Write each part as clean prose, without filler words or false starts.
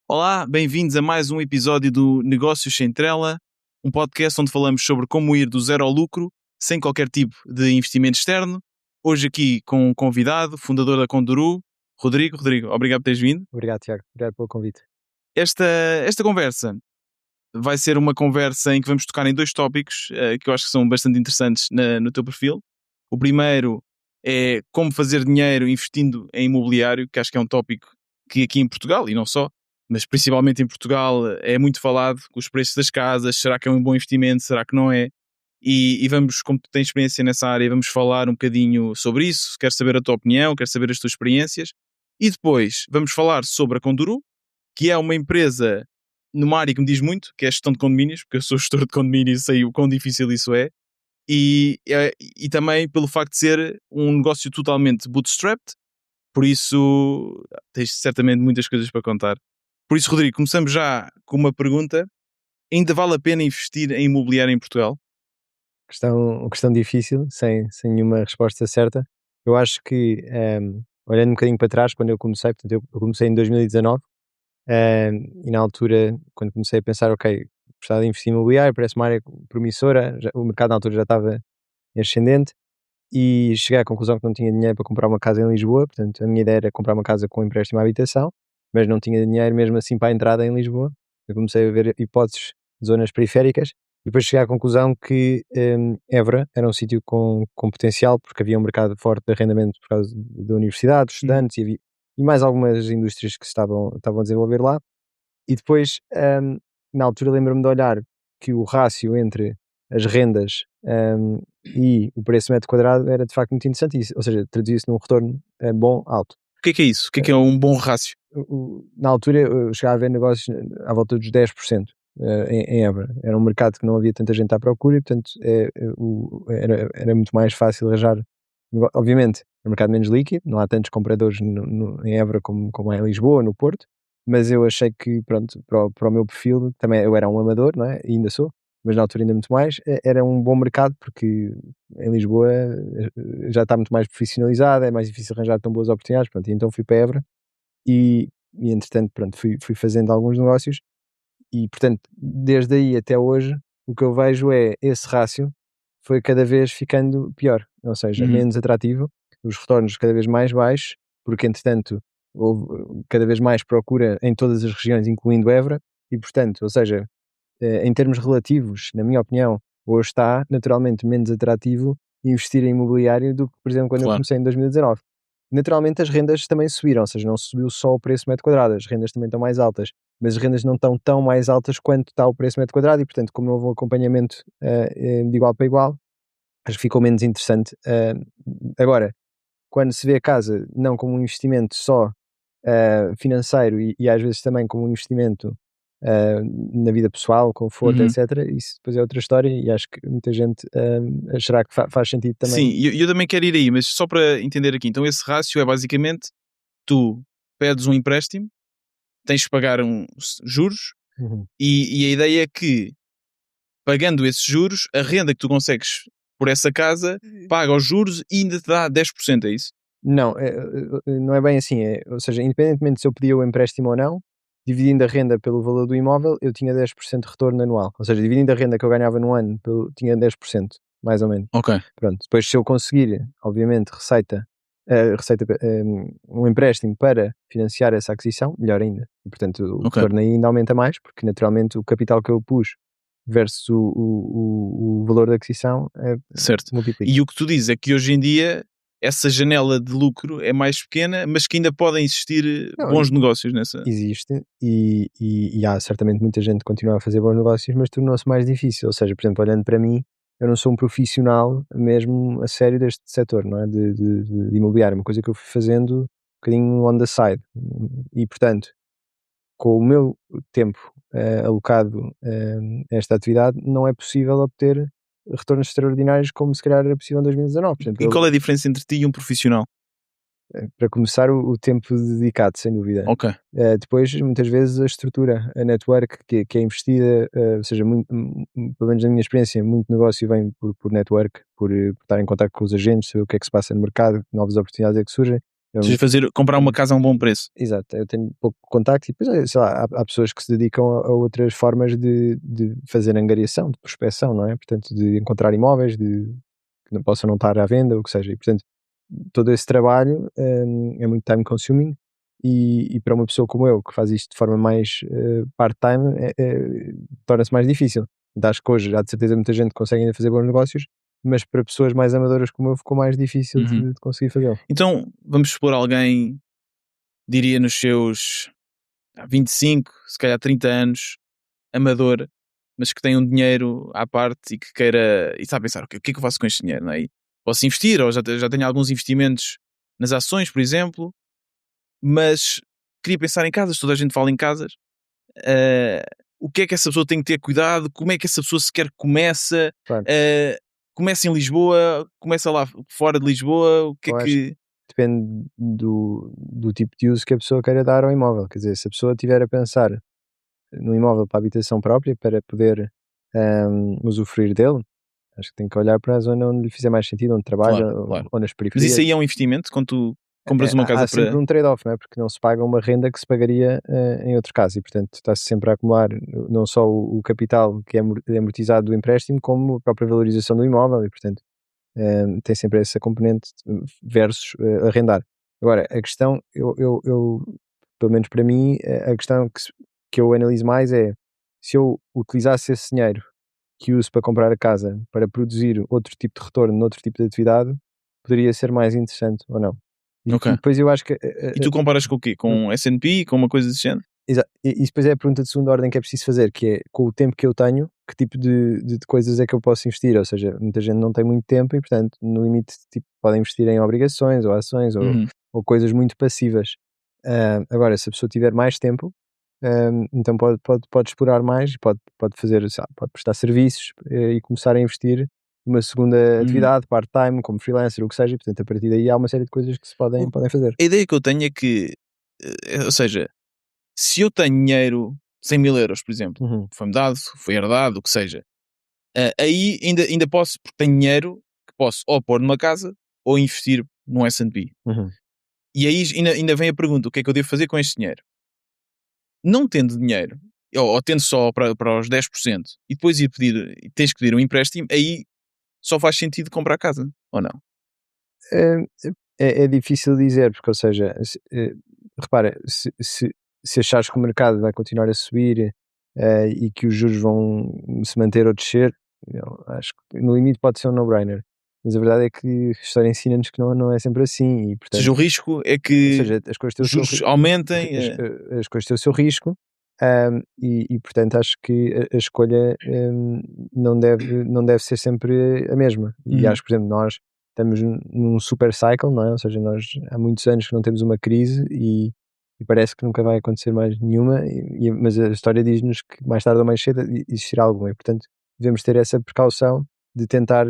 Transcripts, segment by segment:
Olá, bem-vindos a mais um episódio do Negócios Sem Trela, um podcast onde falamos sobre como ir do zero ao lucro, sem qualquer tipo de investimento externo. Hoje aqui com um convidado, fundador da Conduru, Rodrigo. Rodrigo, obrigado por teres vindo. Obrigado, Tiago. Obrigado pelo convite. Esta conversa vai ser uma conversa em que vamos tocar em dois tópicos que eu acho que são bastante interessantes no teu perfil. O primeiro é como fazer dinheiro investindo em imobiliário, que acho que é um tópico que aqui em Portugal, e não só, mas principalmente em Portugal, é muito falado, com os preços das casas, será que é um bom investimento, será que não é? E vamos, como tu tens experiência nessa área, vamos falar um bocadinho sobre isso, quero saber a tua opinião, quero saber as tuas experiências, e depois vamos falar sobre a Conduru, que é uma empresa numa área que me diz muito, que é a gestão de condomínios, porque eu sou gestor de condomínios e sei o quão difícil isso é, e também pelo facto de ser um negócio totalmente bootstrapped, por isso tens certamente muitas coisas para contar. Por isso, Rodrigo, começamos já com uma pergunta. Ainda vale a pena investir em imobiliário em Portugal? Questão difícil, sem nenhuma resposta certa. Eu acho que, olhando um bocadinho para trás, quando eu comecei, portanto, eu comecei em 2019, e na altura, quando comecei a pensar, ok, gostava de investir em imobiliário, parece uma área promissora, o mercado na altura já estava em ascendente, e cheguei à conclusão que não tinha dinheiro para comprar uma casa em Lisboa, portanto, a minha ideia era comprar uma casa com empréstimo à habitação, mas não tinha dinheiro mesmo assim para a entrada em Lisboa. Eu comecei a ver hipóteses de zonas periféricas, e depois cheguei à conclusão que Évora era um sítio com potencial, porque havia um mercado forte de arrendamento por causa da universidade, dos estudantes, e mais algumas indústrias que se estavam a desenvolver lá. E depois, na altura, lembro-me de olhar que o rácio entre as rendas e o preço metro quadrado era de facto muito interessante, ou seja, traduzia-se num retorno bom, alto. O que é isso? O que é um bom rácio? Na altura eu chegava a ver negócios à volta dos 10% em Évora. Era um mercado que não havia tanta gente à procura e, portanto, era muito mais fácil arranjar. Obviamente, é um mercado menos líquido, não há tantos compradores em Évora como há em Lisboa, no Porto, mas eu achei que, pronto, para o meu perfil, também eu era um amador, não é? E ainda sou, mas na altura ainda muito mais, era um bom mercado porque em Lisboa já está muito mais profissionalizado, é mais difícil arranjar tão boas oportunidades, pronto, e então fui para Évora e entretanto, pronto, fui fazendo alguns negócios e, portanto, desde aí até hoje, o que eu vejo é esse rácio foi cada vez ficando pior, ou seja, menos atrativo, os retornos cada vez mais baixos, porque entretanto houve cada vez mais procura em todas as regiões, incluindo Évora, e portanto, ou seja, em termos relativos, na minha opinião, hoje está naturalmente menos atrativo investir em imobiliário do que, por exemplo, quando eu Claro. comecei em 2019. Naturalmente as rendas também subiram, ou seja, não subiu só o preço metro quadrado, as rendas também estão mais altas, mas as rendas não estão tão mais altas quanto está o preço metro quadrado e, portanto, como não houve um acompanhamento de igual para igual, acho que ficou menos interessante. Agora, quando se vê a casa não como um investimento só financeiro e às vezes também como um investimento na vida pessoal, conforto, etc., isso depois é outra história e acho que muita gente achará que faz sentido também. Sim, eu também quero ir aí, mas só para entender aqui, então esse rácio é basicamente, tu pedes um empréstimo, tens que pagar juros, Uhum. e a ideia é que, pagando esses juros, a renda que tu consegues por essa casa paga os juros e ainda te dá 10%, é isso? Não, não é bem assim, ou seja, independentemente se eu pedia o empréstimo ou não, dividindo a renda pelo valor do imóvel, eu tinha 10% de retorno anual, ou seja, dividindo a renda que eu ganhava no ano, tinha 10%, mais ou menos. Ok. Pronto, depois se eu conseguir, obviamente, um empréstimo para financiar essa aquisição, melhor ainda. E, portanto, o Ok. retorno aí ainda aumenta mais, porque naturalmente o capital que eu pus versus o valor da aquisição Certo. multiplica. E o que tu dizes é que hoje em dia essa janela de lucro é mais pequena, mas que ainda podem existir Não, bons negócios nessa. existe e há certamente muita gente que continua a fazer bons negócios, mas tornou-se mais difícil. Ou seja, por exemplo, olhando para mim, eu não sou um profissional mesmo a sério deste setor, não é? De imobiliário, uma coisa que eu fui fazendo um bocadinho on the side. E, portanto, com o meu tempo alocado a esta atividade, não é possível obter retornos extraordinários como se calhar era possível em 2019. Por exemplo, E qual é a diferença entre ti e um profissional? para começar, o tempo dedicado, sem dúvida. Ok. Depois, muitas vezes, a estrutura, a network que é investida, ou seja, pelo menos na minha experiência, muito negócio vem por network, por estar em contato com os agentes, saber o que é que se passa no mercado, que novas oportunidades é que surgem. Ou seja, comprar uma casa a um bom preço. Exato, eu tenho pouco contacto e depois, sei lá, há pessoas que se dedicam a outras formas de fazer angariação, de prospecção, não é? Portanto, de encontrar imóveis, que não possam não estar à venda, ou o que seja. E, portanto, todo esse trabalho é muito time consuming e para uma pessoa como eu, que faz isto de forma mais part-time, torna-se mais difícil. Então, acho que hoje há de certeza muita gente que consegue ainda fazer bons negócios, mas para pessoas mais amadoras como eu ficou mais difícil de conseguir fazê-lo. Então, vamos supor alguém, diria nos seus 25, se calhar 30 anos, amador, mas que tem um dinheiro à parte e que queira, e está a pensar, o que é que eu faço com este dinheiro, não é? E posso investir, ou já tenho alguns investimentos nas ações, por exemplo, mas queria pensar em casas, toda a gente fala em casas. O que é que essa pessoa tem que ter cuidado? Como é que essa pessoa sequer começa? Claro. Começa em Lisboa? Começa lá fora de Lisboa? O que é que... Depende do tipo de uso que a pessoa queira dar ao imóvel. Quer dizer, se a pessoa estiver a pensar no imóvel para a habitação própria, para poder usufruir dele, acho que tem que olhar para a zona onde lhe fizer mais sentido, onde trabalha, Claro. ou nas Mas periferias. isso aí é um investimento quando tu compras uma casa Há sempre um trade-off, não é? Porque não se paga uma renda que se pagaria em outro caso e, portanto, está-se sempre a acumular não só o capital que é amortizado do empréstimo, como a própria valorização do imóvel e, portanto, tem sempre essa componente versus arrendar. Agora, a questão, pelo menos para mim, a questão que eu analiso mais é se eu utilizasse esse dinheiro que uso para comprar a casa para produzir outro tipo de retorno, noutro tipo de atividade, poderia ser mais interessante ou não. E depois eu acho que... E tu comparas com o quê? Com S&P? Com uma coisa desse género? Exato. E depois é a pergunta de segunda ordem que é preciso fazer, que é, com o tempo que eu tenho, que tipo de coisas é que eu posso investir? Ou seja, muita gente não tem muito tempo e, portanto, no limite, tipo, podem investir em obrigações ou ações ou coisas muito passivas. Agora, se a pessoa tiver mais tempo, então pode explorar mais, pode fazer, sei lá, pode prestar serviços e começar a investir numa segunda atividade, part-time, como freelancer, ou o que seja, e, portanto, a partir daí há uma série de coisas que se podem fazer. A ideia que eu tenho é que, ou seja, se eu tenho dinheiro, 100 mil euros, por exemplo, foi-me dado, foi herdado, o que seja, aí ainda posso, porque tenho dinheiro, que posso ou pôr numa casa ou investir num S&P. E aí ainda vem a pergunta, o que é que eu devo fazer com este dinheiro? Não tendo dinheiro, ou tendo só para os 10%, e depois tens que pedir um empréstimo, aí só faz sentido comprar casa, ou não? É difícil dizer, porque, ou seja, repara, se achares que o mercado vai continuar a subir e que os juros vão se manter ou descer, eu acho que no limite pode ser um no-brainer. Mas a verdade é que a história ensina-nos que não é sempre assim. E, portanto, Ou seja, o risco é ou que seja, as coisas têm os juros aumentem. as coisas têm o seu risco. E portanto acho que a escolha não deve ser sempre a mesma. E acho que, por exemplo, nós estamos num super cycle, não é? Ou seja, nós há muitos anos que não temos uma crise e parece que nunca vai acontecer mais nenhuma, mas a história diz-nos que mais tarde ou mais cedo existirá alguma e, portanto, devemos ter essa precaução de tentar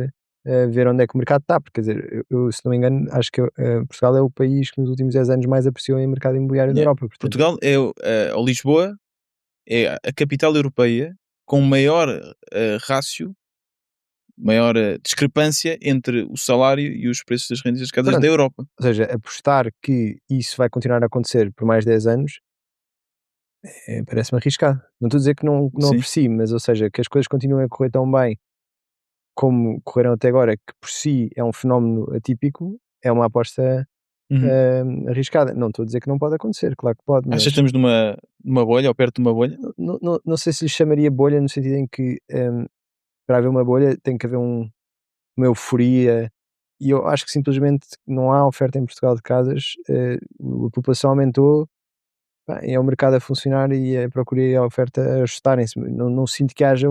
ver onde é que o mercado está, porque, quer dizer, eu se não me engano, acho que Portugal é o país que nos últimos 10 anos mais apreciou em mercado imobiliário da Europa. Portanto, Portugal ou Lisboa é a capital europeia com maior rácio, maior discrepância entre o salário e os preços das rendas das casas da Europa. Ou seja, apostar que isso vai continuar a acontecer por mais 10 anos parece-me arriscado. Não estou a dizer que não aprecie, mas, ou seja, que as coisas continuem a correr tão bem como correram até agora, que por si é um fenómeno atípico, é uma aposta arriscada. Não estou a dizer que não pode acontecer, claro que pode. Achas que estamos numa bolha ou perto de uma bolha? Não sei se lhe chamaria bolha no sentido em que para haver uma bolha tem que haver uma euforia e eu acho que simplesmente não há oferta em Portugal de casas, a população aumentou, é o mercado a funcionar e a procura e a oferta a ajustarem-se. Não sinto que haja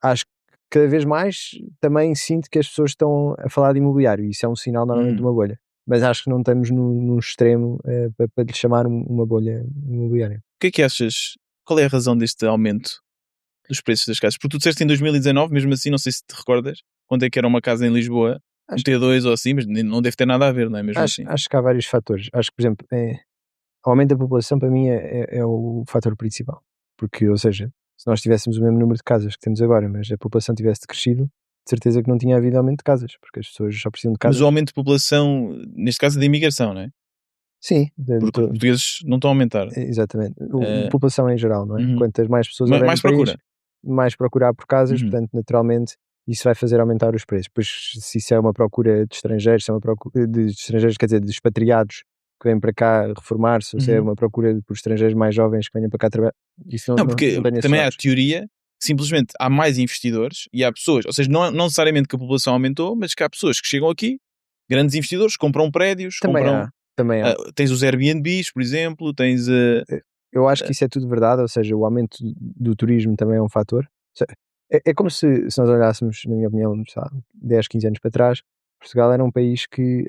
acho que cada vez mais também sinto que as pessoas estão a falar de imobiliário e isso é um sinal normalmente de uma bolha. Mas acho que não estamos num extremo para lhe chamar uma bolha imobiliária. O que é que achas? Qual é a razão deste aumento dos preços das casas? Porque tu disseste em 2019, mesmo assim, não sei se te recordas, quanto é que era uma casa em Lisboa, um T2 ou assim, mas não deve ter nada a ver, não é mesmo assim? Acho que há vários fatores. Acho que, por exemplo, o aumento da população para mim é o fator principal. Porque, ou seja, se nós tivéssemos o mesmo número de casas que temos agora, mas a população tivesse crescido, de certeza que não tinha havido aumento de casas, porque as pessoas só precisam de casas. Mas o aumento de população, neste caso, é de imigração, não é? Sim, Porque os portugueses não estão a aumentar. exatamente. A população em geral, não é? Quantas mais pessoas houver Mais no país, procura. mais procurar por casas, portanto, naturalmente, isso vai fazer aumentar os preços. Pois, se isso é uma procura de estrangeiros, se é uma procura de estrangeiros, quer dizer, de expatriados que vêm para cá reformar-se, ou se é uma procura por estrangeiros mais jovens que venham para cá trabalhar, isso não porque tenho esses também há a dados. teoria, simplesmente há mais investidores e há pessoas, ou seja, não necessariamente que a população aumentou, mas que há pessoas que chegam aqui, grandes investidores, compram prédios, Também há. Tens os Airbnbs, por exemplo, tens... Eu acho que isso é tudo verdade, ou seja, o aumento do turismo também é um fator. É como se nós olhássemos, na minha opinião, 10, 15 anos para trás, Portugal era um país que,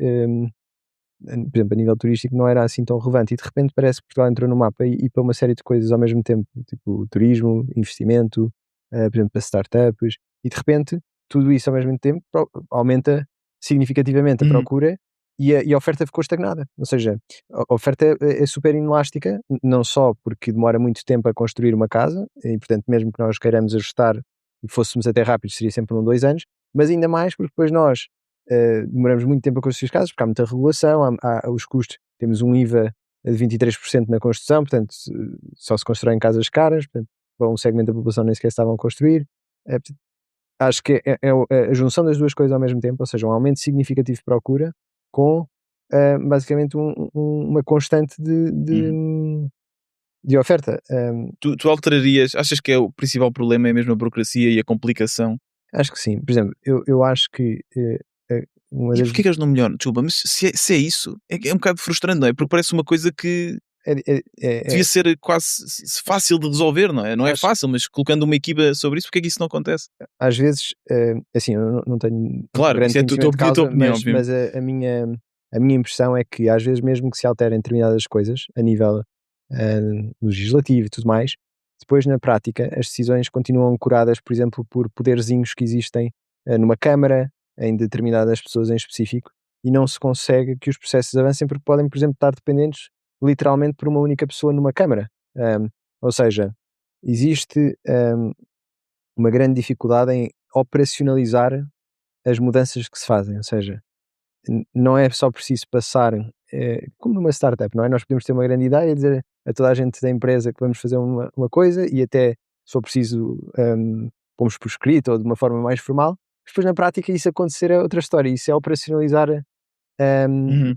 por exemplo, a nível turístico não era assim tão relevante e de repente parece que Portugal entrou no mapa e para uma série de coisas ao mesmo tempo, tipo turismo, investimento, por exemplo, para startups, e de repente tudo isso ao mesmo tempo aumenta significativamente a procura e a oferta ficou estagnada. Ou seja, a oferta é super inelástica, não só porque demora muito tempo a construir uma casa, e portanto, mesmo que nós queiramos ajustar e fôssemos até rápido, seria sempre 2 anos, mas ainda mais porque depois nós demoramos muito tempo a construir as casas, porque há muita regulação, há os custos, temos um IVA de 23% na construção, portanto, só se constroem casas caras, portanto, para um segmento da população nem sequer estavam a construir. Portanto, acho que é a junção das duas coisas ao mesmo tempo, ou seja, um aumento significativo de procura com basicamente uma constante de oferta. Tu alterarias, achas que o principal problema é mesmo a burocracia e a complicação? Acho que sim. Por exemplo, eu acho que uma E das... porquê que eles não melhoram? Desculpa, mas se é isso, é um bocado frustrante, não é? Porque parece uma coisa que devia ser quase fácil de resolver, não é? Não é fácil, mas colocando uma equipa sobre isso, porque é que isso não acontece? Às vezes, assim, eu não tenho Claro, grande isso é a conhecimento de tua causa, opinião, mas a minha impressão é que às vezes mesmo que se alterem determinadas coisas a nível legislativo e tudo mais, depois na prática as decisões continuam ancoradas, por exemplo, por poderzinhos que existem numa Câmara, em determinadas pessoas em específico, e não se consegue que os processos avancem porque podem, por exemplo, estar dependentes literalmente por uma única pessoa numa Câmara. Ou seja, existe uma grande dificuldade em operacionalizar as mudanças que se fazem, ou seja, não é só preciso passar, como numa startup, não é? Nós podemos ter uma grande ideia e dizer a toda a gente da empresa que vamos fazer uma coisa e até, se for preciso, pomos por escrito ou de uma forma mais formal, depois na prática isso acontecer é outra história, isso é operacionalizar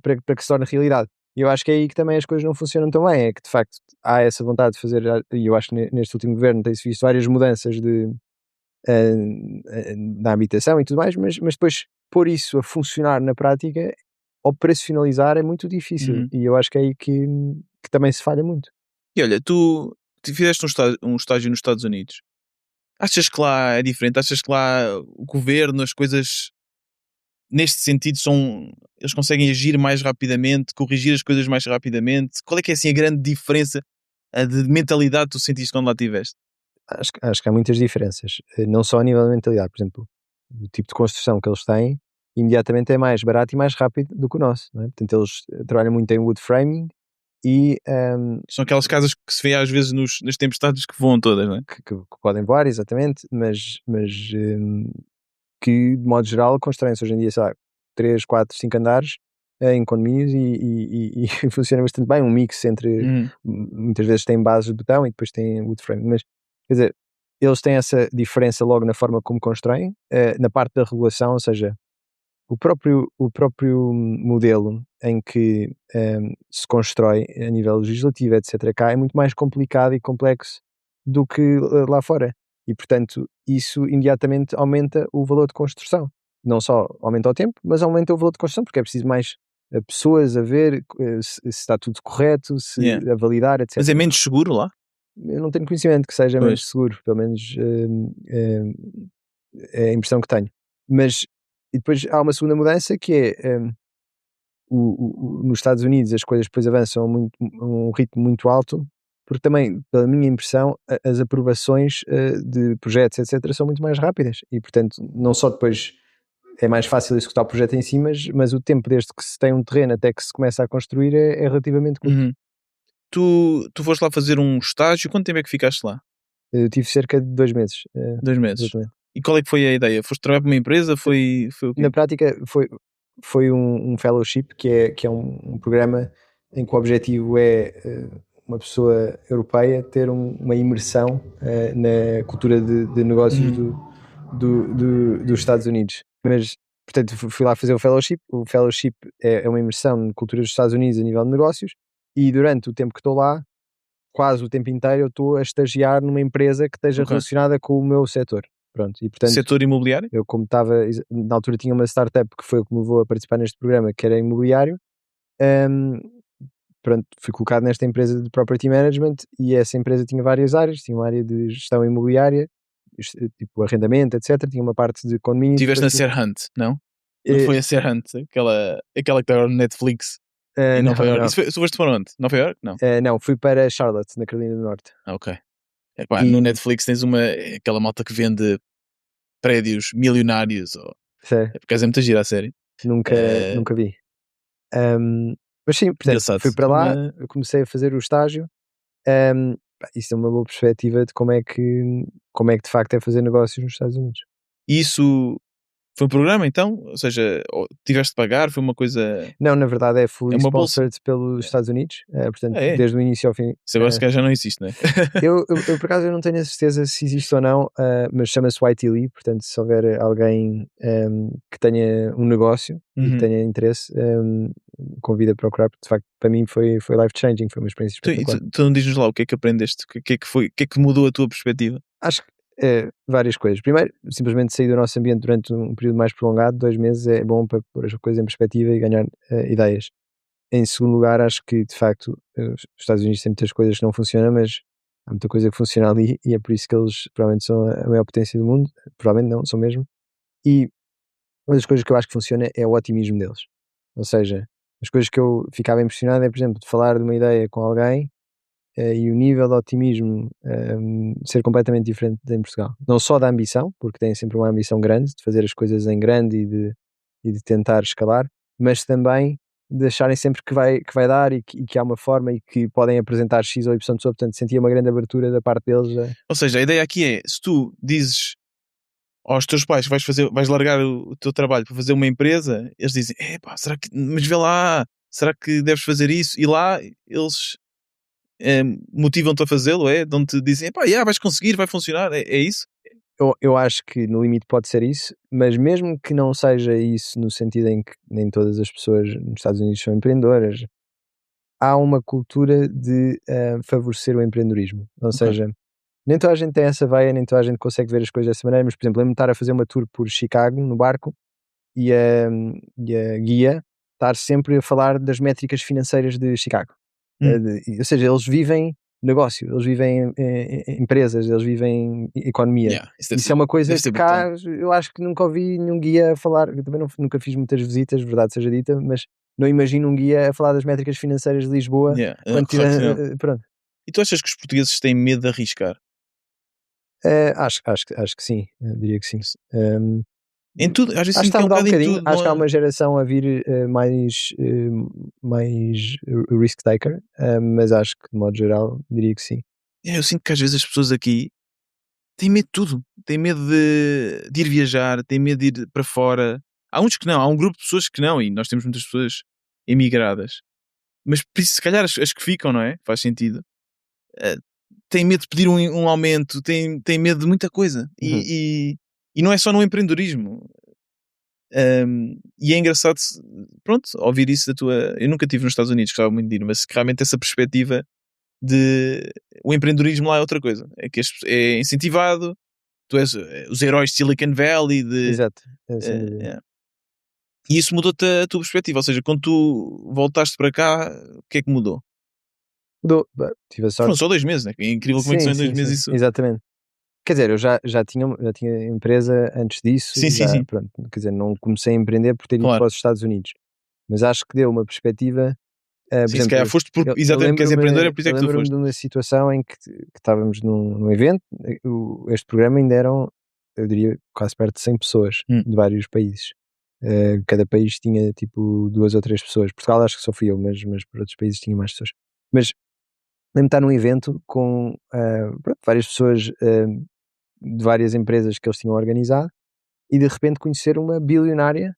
para que se torne realidade. E eu acho que é aí que também as coisas não funcionam tão bem, é que de facto há essa vontade de fazer, e eu acho que neste último governo tem-se visto várias mudanças da habitação e tudo mais, mas depois pôr isso a funcionar na prática, operacionalizar é muito difícil e eu acho que é aí que também se falha muito. E olha, tu fizeste um estágio nos Estados Unidos. Achas que lá é diferente? Achas que lá o governo, as coisas neste sentido eles conseguem agir mais rapidamente, corrigir as coisas mais rapidamente? Qual é que é assim a grande diferença de mentalidade que tu sentiste quando lá estiveste? Acho que há muitas diferenças, não só a nível da mentalidade, por exemplo, o tipo de construção que eles têm imediatamente é mais barato e mais rápido do que o nosso, não é? Portanto, eles trabalham muito em wood framing e São aquelas casas que se vê às vezes nas tempestades que voam todas, não é? que podem voar, exatamente, mas que de modo geral constroem-se hoje em dia, sei lá, 3, 4, 5 andares em condomínios e funciona bastante bem, um mix entre muitas vezes tem bases de betão e depois tem wood frame, mas quer dizer, eles têm essa diferença logo na forma como constroem, na parte da regulação, ou seja, o próprio modelo em que se constrói a nível legislativo, etc., cá é muito mais complicado e complexo do que lá fora. E, portanto, isso imediatamente aumenta o valor de construção. Não só aumenta o tempo, mas aumenta o valor de construção, porque é preciso mais pessoas a ver se está tudo correto, a validar, etc. Mas é menos seguro lá? Eu não tenho conhecimento que seja menos seguro, pelo menos é a impressão que tenho. Mas e depois há uma segunda mudança que é nos Estados Unidos as coisas depois avançam a um ritmo muito alto, porque também, pela minha impressão, as aprovações de projetos, etc., são muito mais rápidas e, portanto, não só depois é mais fácil executar o projeto em si, mas o tempo desde que se tem um terreno até que se começa a construir é relativamente curto. Tu foste lá fazer um estágio, quanto tempo é que ficaste lá? Eu tive cerca de 2 meses. 2 meses. Exatamente. E qual é que foi a ideia? Foste trabalhar para uma empresa? Foi o quê? Na prática foi um fellowship que é um programa em que o objetivo é uma pessoa europeia ter uma imersão na cultura de negócios dos Estados Unidos. Mas, portanto, fui lá fazer o fellowship. O fellowship é uma imersão na cultura dos Estados Unidos a nível de negócios, e durante o tempo que estou lá, quase o tempo inteiro, eu estou a estagiar numa empresa que esteja Ok. relacionada com o meu setor. Pronto, e portanto, Setor imobiliário? eu como estava, na altura tinha uma startup que foi o que me levou a participar neste programa, que era imobiliário. hum, Pronto, fui colocado nesta empresa de property management, e essa empresa tinha várias áreas. Tinha uma área de gestão imobiliária, tipo arrendamento, etc. Tinha uma parte de condomínios. Estiveste na Depois Ser Hunt, não? Não eh, foi a Ser Hunt, aquela que está agora no Netflix em Nova não, York. não. Isso tu foste para onde? Nova York? Não. Não, fui para Charlotte, na Carolina do Norte. Ok. Epá, no E, Netflix tens aquela malta que vende prédios milionários. sei, É porque é muito gira a série. nunca vi. Hum, mas sim, portanto, Engraçado. fui para lá, eu comecei a fazer o estágio. Isso é uma boa perspectiva de como é que de facto é fazer negócios nos Estados Unidos. Isso foi um programa então? Ou seja, tiveste de pagar? Foi uma coisa. Não, na verdade é É fully uma bolsa? sponsored pelos Estados Unidos, portanto, Ah, é? desde o início ao fim. Isso agora se calhar já não existe, não é? Eu, por acaso eu não tenho a certeza se existe ou não, mas chama-se YT, portanto, se houver alguém que tenha um negócio e que Uhum. tenha interesse, convida a procurar, porque de facto para mim foi life-changing, foi uma experiência espetacular. Então diz-nos lá o que é que aprendeste, o que é que foi, o que é que mudou a tua perspectiva? Acho que várias coisas. Primeiro, simplesmente sair do nosso ambiente durante um período mais prolongado, 2 meses, é bom para pôr as coisas em perspectiva e ganhar ideias. Em segundo lugar, acho que de facto os Estados Unidos têm muitas coisas que não funcionam, mas há muita coisa que funciona ali, e é por isso que eles provavelmente são a maior potência do mundo. Provavelmente não, são mesmo. E uma das coisas que eu acho que funciona é o otimismo deles. Ou seja, as coisas que eu ficava impressionado é, por exemplo, de falar de uma ideia com alguém e o nível de otimismo ser completamente diferente de em Portugal. Não só da ambição, porque têm sempre uma ambição grande de fazer as coisas em grande e de tentar escalar, mas também de acharem sempre que vai dar, e que há uma forma e que podem apresentar X ou Y pessoa. Portanto, sentia uma grande abertura da parte deles. Ou seja, a ideia aqui é, se tu dizes aos teus pais que vais largar o teu trabalho para fazer uma empresa, eles dizem, será que, mas vê lá, será que deves fazer isso? E lá eles motivam-te a fazê-lo, dão-te, dizem, vais conseguir, vai funcionar, é isso? Eu acho que no limite pode ser isso, mas mesmo que não seja isso, no sentido em que nem todas as pessoas nos Estados Unidos são empreendedoras, há uma cultura de favorecer o empreendedorismo. Ou Ok. seja, nem toda a gente tem essa veia, nem toda a gente consegue ver as coisas dessa maneira, mas, por exemplo, lembro-me de estar a fazer uma tour por Chicago no barco, e a guia estar sempre a falar das métricas financeiras de Chicago. Hum. Ou seja, eles vivem negócio, eles vivem empresas, eles vivem economia. Yeah, Isso é uma coisa deve que ser brutal. cá eu acho que nunca ouvi nenhum guia a falar. Eu também nunca fiz muitas visitas, verdade seja dita, mas não imagino um guia a falar das métricas financeiras de Lisboa Yeah, quando claro que não. tiver. Pronto. E tu achas que os portugueses têm medo de arriscar? Acho que sim, diria que sim. Em tudo, às vezes Acho que sinto está que a é um mudar um bocado em bocadinho. tudo, Acho não que há é? uma geração a vir mais risk taker, mas acho que de modo geral diria que sim. Eu sinto que às vezes as pessoas aqui têm medo de tudo. Têm medo de ir viajar, têm medo de ir para fora. Há uns que não, há um grupo de pessoas que não, e nós temos muitas pessoas emigradas. Mas por isso, se calhar as que ficam, não é? Faz sentido. eh, Têm medo de pedir um aumento, têm medo de muita coisa. Uhum. E não é só no empreendedorismo. E é engraçado, pronto, ouvir isso da tua. Eu nunca estive nos Estados Unidos, gostava muito de ir, mas realmente essa perspectiva de o empreendedorismo lá é outra coisa. É que é incentivado, tu és os heróis de Silicon Valley, Exato, sem dúvida. é. E isso mudou-te a tua perspectiva. Ou seja, quando tu voltaste para cá, o que é que mudou? Mudou, tive a Foram sorte. só 2 meses, né? É incrível como é que só Sim, em dois sim, meses sim, isso. exatamente. Quer dizer, eu já tinha empresa antes disso, Sim, sim, sim. pronto, quer dizer, não comecei a emprender por ter ido Claro. para os Estados Unidos, mas acho que deu uma perspectiva. Por Sim, se calhar exemplo, foste porque eu exatamente porque és empreendedor, é lembro-me por isso é eu que tu lembro-me foste. de uma situação em que estávamos num evento. Este programa ainda eram, eu diria, quase perto de 100 pessoas Hum. de vários países. Cada país tinha tipo 2 ou 3 pessoas. Portugal acho que só fui eu, mas por outros países tinha mais pessoas. Mas lembro-me de estar num evento com pronto, várias pessoas de várias empresas que eles tinham organizado, e de repente conhecer uma bilionária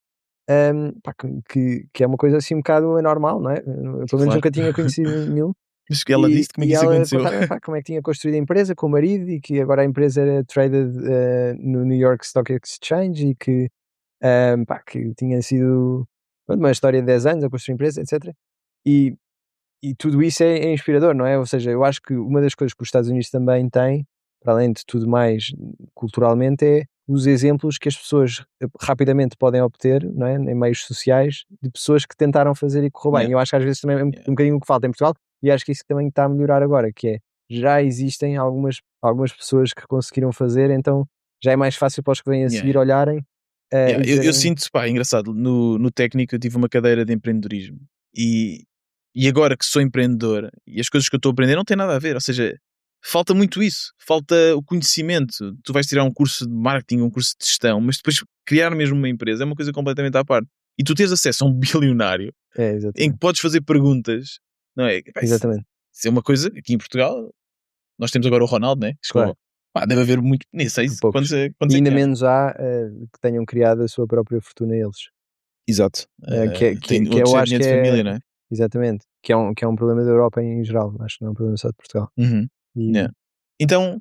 pá, que é uma coisa assim um bocado anormal, não é? Eu, pelo menos Claro. nunca tinha conhecido nenhum. Mas que ela disse como é que E isso ela aconteceu. contava, pá, como é que tinha construído a empresa com o marido e que agora a empresa era traded no New York Stock Exchange e que, pá, que tinha sido pronto, uma história de 10 anos a construir a empresa, etc. E, e tudo isso é inspirador, não é? Ou seja, eu acho que uma das coisas que os Estados Unidos também têm, para além de tudo mais culturalmente, é os exemplos que as pessoas rapidamente podem obter, não é? Em meios sociais, de pessoas que tentaram fazer e correu bem. Yeah, E eu acho que às vezes também é um yeah, bocadinho o que falta em Portugal, e acho que isso também está a melhorar agora, que é, já existem algumas pessoas que conseguiram fazer, então já é mais fácil para os que vêm a yeah, seguir yeah. olharem Yeah, e eu dizerem, sinto, pá, engraçado, no técnico eu tive uma cadeira de empreendedorismo e agora que sou empreendedor e as coisas que eu estou a aprender não têm nada a ver, ou seja, falta muito isso, falta o conhecimento. Tu vais tirar um curso de marketing, um curso de gestão, mas depois criar mesmo uma empresa é uma coisa completamente à parte. E tu tens acesso a um bilionário em que exatamente, podes fazer perguntas, não é? Pá, exatamente, isso é uma coisa, aqui em Portugal, nós temos agora o Ronaldo, né? claro. Chegou, pá, deve haver muito, nem sei Poucos. quantos E é ainda que há. menos há que tenham criado a sua própria fortuna eles. Exato. Tem Que outro eu cheio de acho dinheiro que de é família, não é? exatamente, que é um problema da Europa em geral, acho que não é um problema só de Portugal. Uhum. E Yeah. Então,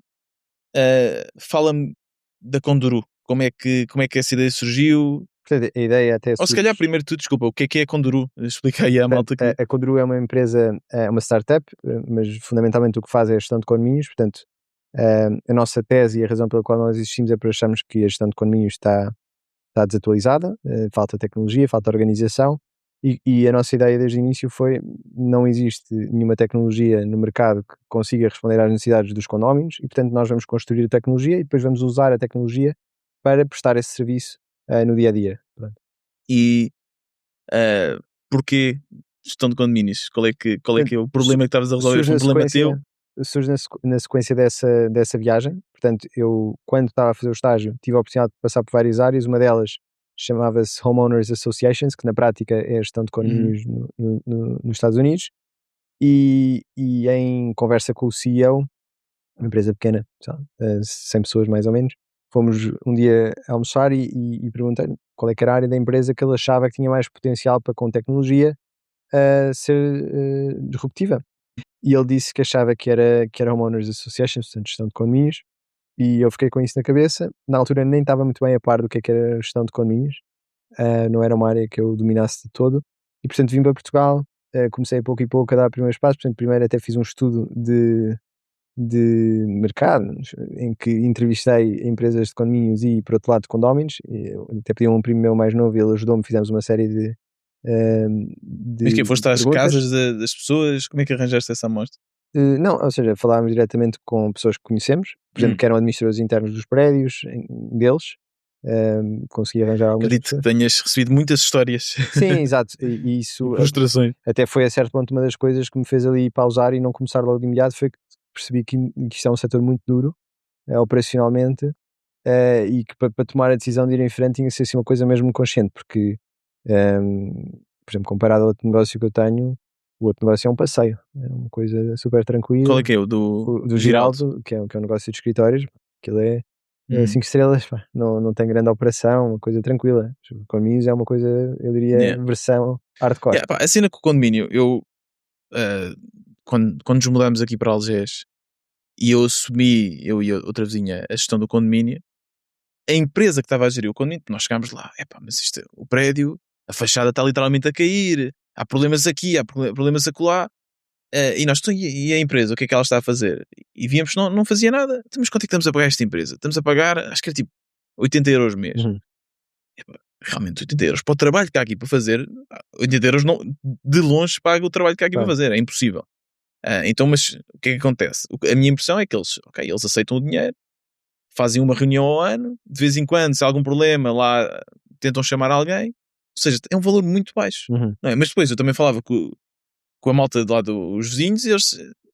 fala-me da Conduru. Como é que essa ideia surgiu? portanto, a ideia até Ou se surge. calhar, primeiro de tudo, desculpa, o que é a Conduru? Explica aí à Portanto, malta que. a Codru é uma empresa, é uma startup, mas fundamentalmente o que faz é a gestão de condomínios. Portanto, a nossa tese e a razão pela qual nós existimos é porque achamos que a gestão de condomínios está desatualizada, falta tecnologia, falta organização, e a nossa ideia desde o início foi: não existe nenhuma tecnologia no mercado que consiga responder às necessidades dos condóminos, e portanto nós vamos construir a tecnologia e depois vamos usar a tecnologia para prestar esse serviço no dia a dia. Pronto. E uh, porquê gestão de condomínios? Qual é que é o Su- problema que estavas a resolver? surge Foi um na problema teu? sequência, na sequência dessa viagem. Portanto, eu, quando estava a fazer o estágio, tive a oportunidade de passar por várias áreas. Uma delas chamava-se Homeowners Associations, que na prática é a gestão de Uhum. condomínios nos Estados Unidos. E em conversa com o CEO, uma empresa pequena, sei lá, 100 pessoas mais ou menos, fomos um dia almoçar e perguntei-lhe qual é que era a área da empresa que ele achava que tinha mais potencial para, com tecnologia, ser disruptiva. E ele disse que achava que era Homeowners Associations, portanto, gestão de condomínios, e eu fiquei com isso na cabeça. Na altura nem estava muito bem a par do que era gestão de condomínios, não era uma área que eu dominasse de todo, e portanto vim para Portugal, comecei pouco e pouco a dar primeiros passos. Portanto, primeiro até fiz um estudo de mercado, em que entrevistei empresas de condomínios e, por outro lado, de condóminos. E eu até pedi a um primo meu mais novo, ele ajudou-me, fizemos uma série Mas que de foste às perguntas. casas das pessoas? Como é que arranjaste essa amostra? Não, ou seja, falámos diretamente com pessoas que conhecemos, por exemplo, Hum. que eram administradores internos dos prédios deles, consegui arranjar algumas Acredito que pessoas. tenhas recebido muitas histórias Sim, exato, e e isso frustrações. até foi a certo ponto uma das coisas que me fez ali pausar e não começar logo de imediato, foi que percebi que isto é um setor muito duro, operacionalmente, e que para tomar a decisão de ir em frente tinha que ser assim uma coisa mesmo consciente, porque, por exemplo, comparado ao outro negócio que eu tenho, o outro negócio é um passeio, é uma coisa super Qual tranquila. é que é o do O do Giraldo? Giraldo, que é um negócio de escritórios, aquilo é Uhum. 5 estrelas, pá, não tem grande operação, uma coisa tranquila. Os condomínios é uma coisa, eu diria, Yeah. versão hardcore. Yeah, pá, a cena com o condomínio, ah, quando nos mudámos aqui para Algés e eu assumi, eu e a outra vizinha, a gestão do condomínio, a empresa que estava a gerir o condomínio, nós chegámos lá, mas isto, o prédio, a fachada está literalmente a cair, há problemas aqui, há problemas acolá, e nós, então, e a empresa, o que é que ela está a fazer? E víamos que não fazia nada. Então, mas quanto é que estamos a pagar esta empresa? Estamos a pagar, acho que era tipo 80 euros mês. Uhum, Epá, realmente 80 euros para o trabalho que há aqui para fazer, 80 euros não, de longe paga o trabalho que há aqui para claro. fazer, é impossível. Então, mas o que é que acontece? A minha impressão é que eles aceitam o dinheiro, fazem uma reunião ao ano, de vez em quando, se há algum problema lá, tentam chamar alguém, ou seja, é um valor muito baixo. Uhum, Não é? Mas depois eu também falava com a malta de lá dos vizinhos e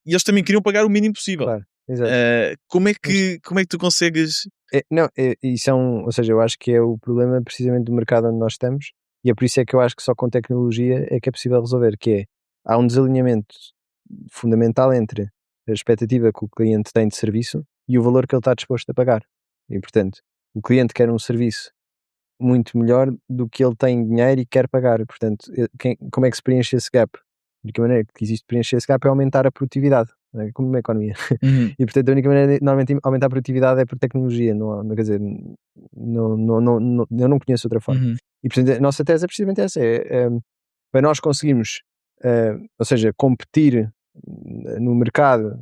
eles também queriam pagar o mínimo possível. claro, exato. Como é Mas, que tu consegues? não, isso é ou seja, eu acho que é o problema precisamente do mercado onde nós estamos, e é por isso é que eu acho que só com tecnologia é que é possível resolver, que é, há um desalinhamento fundamental entre a expectativa que o cliente tem de serviço e o valor que ele está disposto a pagar. E, portanto, o cliente quer um serviço muito melhor do que ele tem dinheiro e quer pagar. Portanto, como é que se preenche esse gap? De que maneira que existe preencher esse gap é aumentar a produtividade, né? Como uma economia. E portanto a única maneira de normalmente aumentar a produtividade é por tecnologia, quer dizer, eu não conheço outra forma. E portanto a nossa tese é precisamente essa, para nós conseguirmos, ou seja, competir no mercado,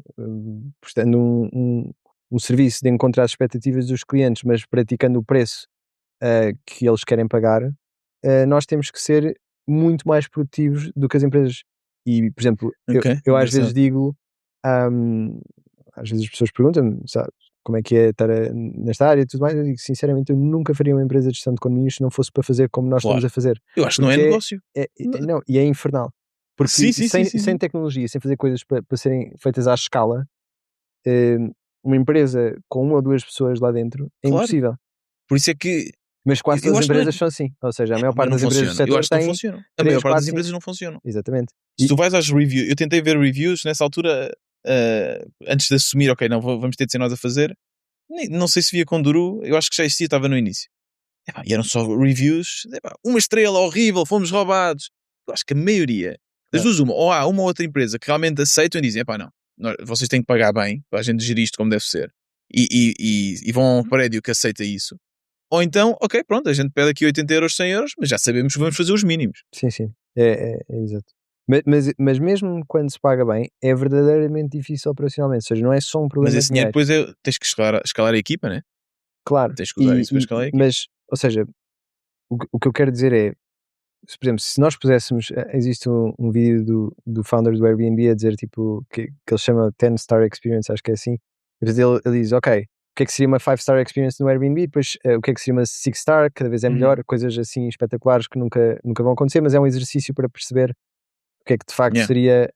prestando um serviço de encontrar as expectativas dos clientes, mas praticando o preço que eles querem pagar, nós temos que ser muito mais produtivos do que as empresas. E, por exemplo, eu às vezes digo, às vezes as pessoas perguntam-me, sabe, como é que é estar nesta área e tudo mais. Eu digo, sinceramente, eu nunca faria uma empresa de gestão de condomínios se não fosse para fazer como nós estamos a fazer. Eu acho que não é negócio. Não, e é infernal. Porque sem tecnologia, sem fazer coisas para serem feitas à escala, uma empresa com uma ou duas pessoas lá dentro é impossível. Por isso é que... Mas quase todas as empresas são assim. Ou seja, a maior parte das empresas do setor eu acho que não funcionam. A maior parte das empresas não funcionam. Exatamente. Se tu vais às reviews, eu tentei ver reviews nessa altura, antes de assumir, ok, não, vamos ter de ser nós a fazer. Não sei se via com Duru, eu acho que já existia, estava no início. E eram só reviews, uma estrela horrível, fomos roubados. Eu acho que a maioria das duas, ou há uma ou outra empresa que realmente aceitam e dizem, não, vocês têm que pagar bem para a gente gerir isto como deve ser. E vão a um prédio que aceita isso. Ou então, ok, pronto, a gente pede aqui 80 euros, 100 euros, mas já sabemos que vamos fazer os mínimos. Sim, é exato. Mas mesmo quando se paga bem, é verdadeiramente difícil operacionalmente, ou seja, não é só um problema de Mas esse dinheiro depois tens que escalar a equipa, né? Claro. Tens que usar isso para escalar a equipa. Mas, ou seja, o que eu quero dizer é, por exemplo, se nós puséssemos, existe um vídeo do founder do Airbnb a dizer, tipo, que ele chama 10-star experience, acho que é assim. Ele diz, ok, o que é que seria uma 5-star experience no Airbnb, depois o que é que seria uma 6-star, cada vez é melhor, coisas assim espetaculares que nunca vão acontecer, mas é um exercício para perceber o que é que de facto seria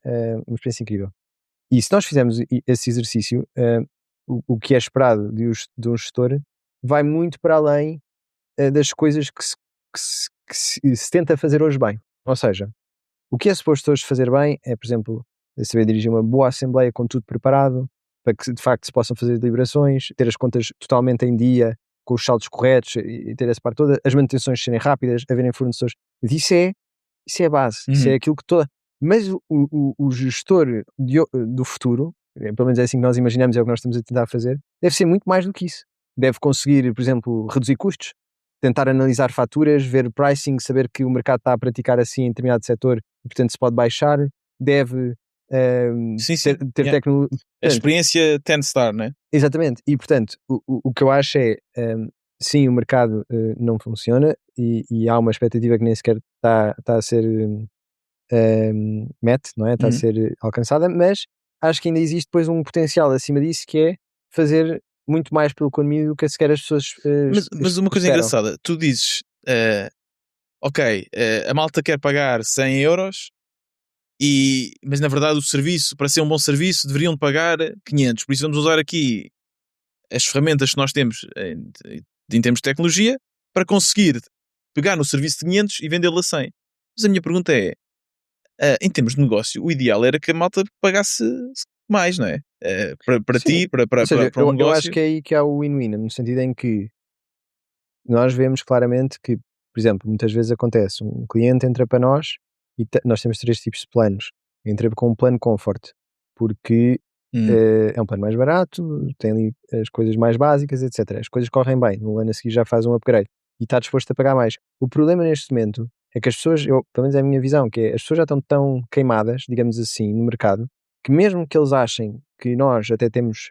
uma experiência incrível. E se nós fizermos esse exercício, o que é esperado de um gestor vai muito para além das coisas que se tenta fazer hoje bem. Ou seja, o que é suposto hoje fazer bem é, por exemplo, saber dirigir uma boa assembleia com tudo preparado, para que de facto se possam fazer deliberações, ter as contas totalmente em dia, com os saldos corretos e ter essa parte toda, as manutenções serem rápidas, haverem fornecedores. Isso é a base, isso é aquilo que toda... Mas o gestor do futuro, pelo menos é assim que nós imaginamos, é o que nós estamos a tentar fazer, deve ser muito mais do que isso. Deve conseguir, por exemplo, reduzir custos, tentar analisar faturas, ver pricing, saber que o mercado está a praticar assim em determinado setor e portanto se pode baixar, deve ter tecnologia. A experiência 10-star, não é? Exatamente, e portanto o que eu acho é, sim, o mercado não funciona e há uma expectativa que nem sequer está a ser não é? Está a ser alcançada, mas acho que ainda existe depois um potencial acima disso que é fazer muito mais pela economia do que sequer as pessoas mas uma coisa engraçada, tu dizes ok, a malta quer pagar 100 euros mas na verdade o serviço, para ser um bom serviço, deveriam pagar 500, por isso vamos usar aqui as ferramentas que nós temos em termos de tecnologia para conseguir pegar no serviço de 500 e vendê-lo a 100. Mas a minha pergunta é, em termos de negócio, o ideal era que a malta pagasse mais, não é? Para ti, para um negócio. Eu acho que é aí que há o win-win, no sentido em que nós vemos claramente que, por exemplo, muitas vezes acontece, um cliente entra para nós e nós temos 3 tipos de planos. Entra com um plano comfort, porque é um plano mais barato, tem ali as coisas mais básicas, etc. As coisas correm bem, no ano a seguir já faz um upgrade e está disposto a pagar mais. O problema neste momento é que as pessoas, pelo menos é a minha visão, que é, as pessoas já estão tão queimadas, digamos assim, no mercado, que mesmo que eles achem que nós até temos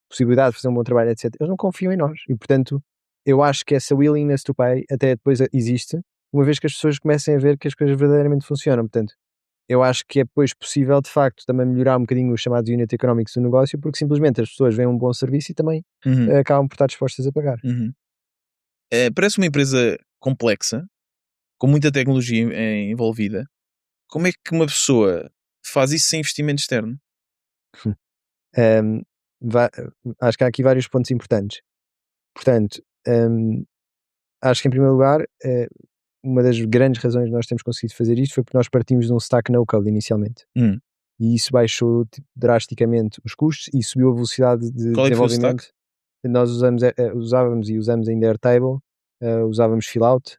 possibilidade de fazer um bom trabalho, etc., eles não confiam em nós. E, portanto, eu acho que essa willingness to pay até depois existe, uma vez que as pessoas comecem a ver que as coisas verdadeiramente funcionam. Portanto, eu acho que é depois possível, de facto, também melhorar um bocadinho os chamados unit economics do negócio, porque simplesmente as pessoas veem um bom serviço e também acabam por estar dispostas a pagar. Parece uma empresa complexa, com muita tecnologia envolvida. Como é que uma pessoa faz isso sem investimento externo? Acho que há aqui vários pontos importantes. Portanto, acho que em primeiro lugar, uma das grandes razões que nós temos conseguido fazer isto foi porque nós partimos de um stack no-code inicialmente. E isso baixou drasticamente os custos e subiu a velocidade de desenvolvimento. Nós usávamos e usamos ainda Airtable, usávamos Fillout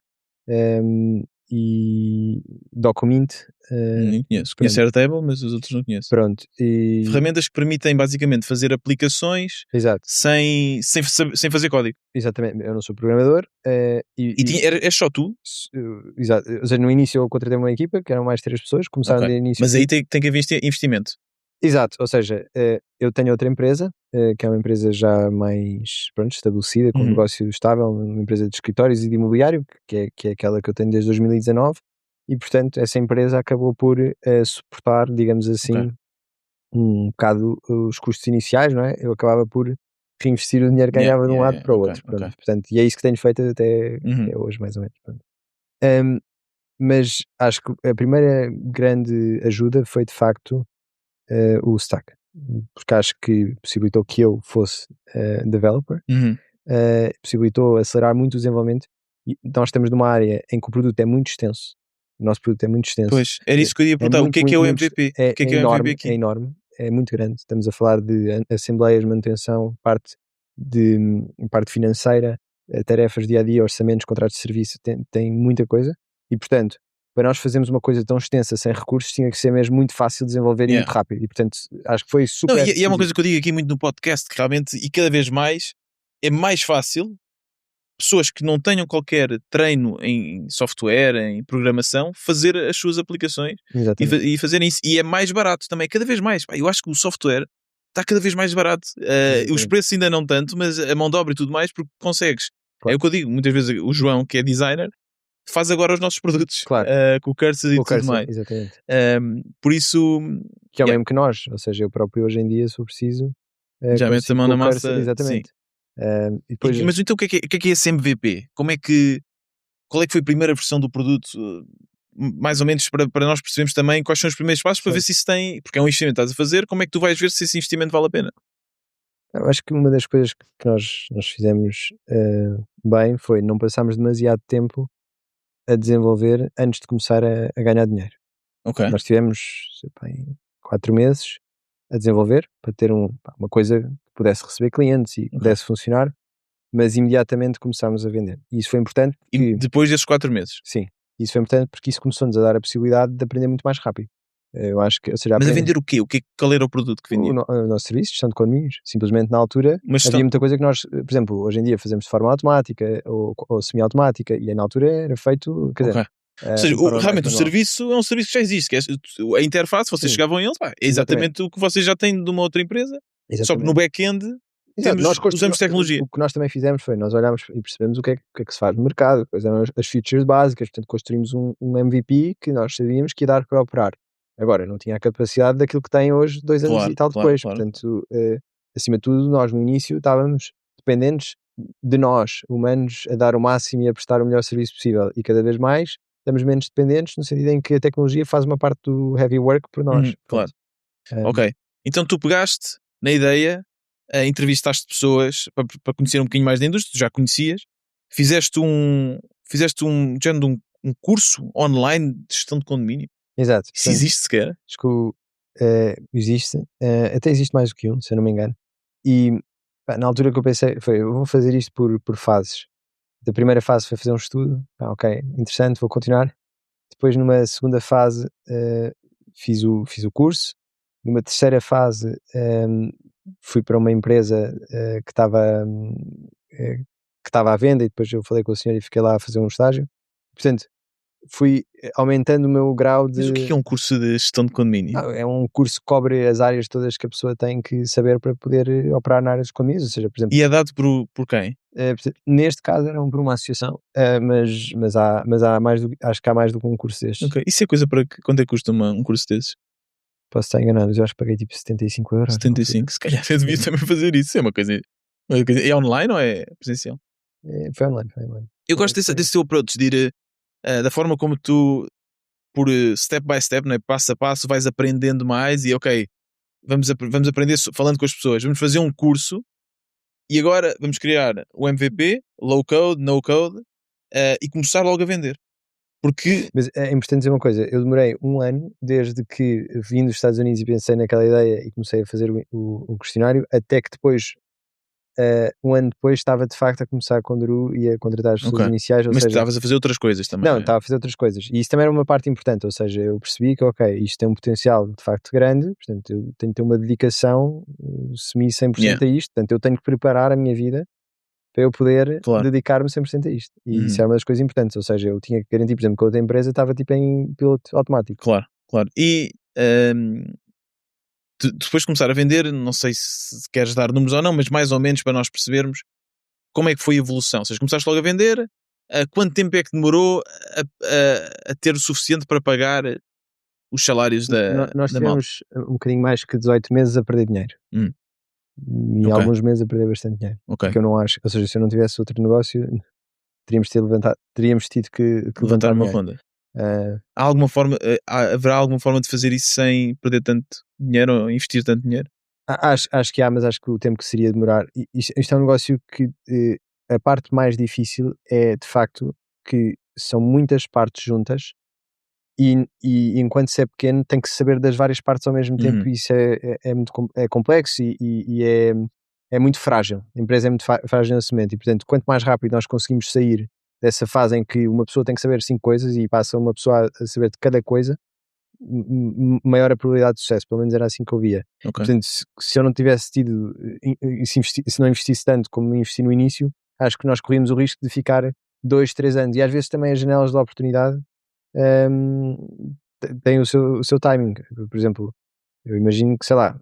e Documint. Não conheço. Conheço Airtable, mas os outros não conheço. Pronto. E... ferramentas que permitem basicamente fazer aplicações Exato. sem fazer código. Exatamente. Eu não sou programador. És só tu? Exato. Ou seja, no início eu contratei uma equipa, que eram mais 3 pessoas, começaram de início. Mas aí tem que haver investimento. Exato, ou seja, eu tenho outra empresa, que é uma empresa já mais estabelecida, com um negócio estável, uma empresa de escritórios e de imobiliário, que é aquela que eu tenho desde 2019, e portanto essa empresa acabou por suportar, digamos assim, um bocado os custos iniciais, não é? Eu acabava por reinvestir o dinheiro que ganhava de um lado para o outro, portanto, e é isso que tenho feito até hoje, mais ou menos. Mas acho que a primeira grande ajuda foi de facto o Stack, porque acho que possibilitou que eu fosse developer, possibilitou acelerar muito o desenvolvimento, e nós estamos numa área em que o produto é muito extenso, o nosso produto é muito extenso. Pois, era isso que eu ia perguntar, o que é o MVP? É o que é enorme, o MVP aqui? É enorme, é muito grande, estamos a falar de assembleias, manutenção, parte financeira, tarefas dia-a-dia, orçamentos, contratos de serviço, tem muita coisa, e portanto, para nós fazermos uma coisa tão extensa sem recursos, tinha que ser mesmo muito fácil de desenvolver e muito rápido. E portanto, acho que foi super. E é uma coisa que eu digo aqui muito no podcast, que realmente, e cada vez mais, é mais fácil pessoas que não tenham qualquer treino em software, em programação, fazer as suas aplicações e fazerem isso. E é mais barato também, cada vez mais. Eu acho que o software está cada vez mais barato. Os preços ainda não tanto, mas a mão de obra e tudo mais, porque consegues. Claro. É o que eu digo, muitas vezes o João, que é designer, faz agora os nossos produtos, claro. Com o Cursor e tudo mais. Exatamente. Por isso... Que é o mesmo que nós, ou seja, eu próprio hoje em dia, se eu preciso... já metes a mão na massa. Cursor, exatamente. E depois... Mas então o que é esse MVP? Qual é que foi a primeira versão do produto? Mais ou menos para nós percebermos também quais são os primeiros passos para ver se isso tem... Porque é um investimento que estás a fazer, como é que tu vais ver se esse investimento vale a pena? Eu acho que uma das coisas que nós fizemos bem foi não passarmos demasiado tempo a desenvolver antes de começar a ganhar dinheiro. Nós tivemos 4 meses a desenvolver para ter uma coisa que pudesse receber clientes e pudesse funcionar, mas imediatamente começámos a vender. E isso foi importante. E depois desses 4 meses? Sim, isso foi importante porque isso começou-nos a dar a possibilidade de aprender muito mais rápido. Eu acho que, ou seja, mas a vender o quê? Qual era o produto que vendia? O nosso serviço, gestão de condomínios. Simplesmente na altura havia muita coisa que nós, por exemplo, hoje em dia fazemos de forma automática ou semi-automática, e na altura era feito, quer dizer, ou seja, realmente o serviço é um serviço que já existe, que é a interface, vocês chegavam a ele, é exatamente o que vocês já têm de uma outra empresa, só que no back-end usamos tecnologia. O que nós também fizemos foi, nós olhámos e percebemos o que é que se faz no mercado, quais eram as features básicas, portanto construímos um MVP que nós sabíamos que ia dar para operar. Agora, não tinha a capacidade daquilo que tem hoje, 2 anos e tal depois. Portanto, acima de tudo, nós no início estávamos dependentes de nós, humanos, a dar o máximo e a prestar o melhor serviço possível. E cada vez mais estamos menos dependentes, no sentido em que a tecnologia faz uma parte do heavy work por nós. Claro. Ok. Então tu pegaste na ideia, entrevistaste pessoas para conhecer um bocadinho mais da indústria, tu já conhecias, fizeste um curso online de gestão de condomínio. Exato. Isso existe sequer? Acho que existe, até existe mais do que um, se eu não me engano. E na altura que eu pensei, eu vou fazer isto por fases. Da primeira fase foi fazer um estudo, ok, interessante, vou continuar. Depois numa segunda fase fiz o curso. Numa terceira fase fui para uma empresa que estava à venda, e depois eu falei com o senhor e fiquei lá a fazer um estágio. Portanto, fui aumentando o meu grau de... Mas o que é um curso de gestão de condomínio? É um curso que cobre as áreas todas que a pessoa tem que saber para poder operar na área dos condomínios, ou seja, por exemplo... E é dado por quem? Neste caso era por uma associação, mas há mais acho que há mais do que um curso destes. Ok, isso é coisa para... Quanto é que custa um curso desses? Posso estar enganado, mas eu acho que paguei tipo 75 euros. 75, se calhar eu devia também fazer isso, é uma coisa... É online ou é presencial? Foi online. Eu gosto desse teu approach, de ir... da forma como tu, por step by step, né, passo a passo, vais aprendendo mais e ok, vamos aprender falando com as pessoas, vamos fazer um curso e agora vamos criar o MVP, low code, no code, e começar logo a vender. Porque... Mas é importante dizer uma coisa, eu demorei 1 ano desde que vim dos Estados Unidos e pensei naquela ideia e comecei a fazer o questionário, até que depois um ano depois estava de facto a começar com o Duru e a contratar as pessoas iniciais, ou Mas seja, estavas a fazer outras coisas também, não, estava a fazer outras coisas. E isso também era uma parte importante, ou seja, eu percebi que, ok, isto tem um potencial de facto grande, portanto, eu tenho que ter uma dedicação semi 100% Yeah. a isto, portanto, eu tenho que preparar a minha vida para eu poder Claro. dedicar-me 100% a isto. E isso era uma das coisas importantes, ou seja, eu tinha que garantir, por exemplo, que a outra empresa estava tipo em piloto automático. Claro. E depois de começar a vender, não sei se queres dar números ou não, mas mais ou menos para nós percebermos como é que foi a evolução. Ou seja, começaste logo a vender, quanto tempo é que demorou a ter o suficiente para pagar os salários Nós da malta? tivemos um bocadinho mais que 18 meses a perder dinheiro. E Ok. alguns meses a perder bastante dinheiro. Ok. Porque eu não acho, ou seja, se eu não tivesse outro negócio, teríamos tido que levantar uma dinheiro. ronda. Há alguma forma, haverá alguma forma de fazer isso sem perder tanto dinheiro ou investir tanto dinheiro? Acho que há, mas acho que o tempo que seria demorar. Isto é um negócio que a parte mais difícil é de facto que são muitas partes juntas e enquanto se é pequeno tem que saber das várias partes ao mesmo tempo e isso é muito complexo e é muito frágil. A empresa é muito frágil nesse momento e, portanto, quanto mais rápido nós conseguimos sair dessa fase em que uma pessoa tem que saber 5 coisas e passa uma pessoa a saber de cada coisa, maior a probabilidade de sucesso, pelo menos era assim que eu via. Ok. Portanto, se eu não tivesse tido, se não investisse tanto como investi no início, acho que nós corríamos o risco de ficar 2, 3 anos. E às vezes também as janelas de oportunidade têm o seu timing. Por exemplo, eu imagino que, sei lá,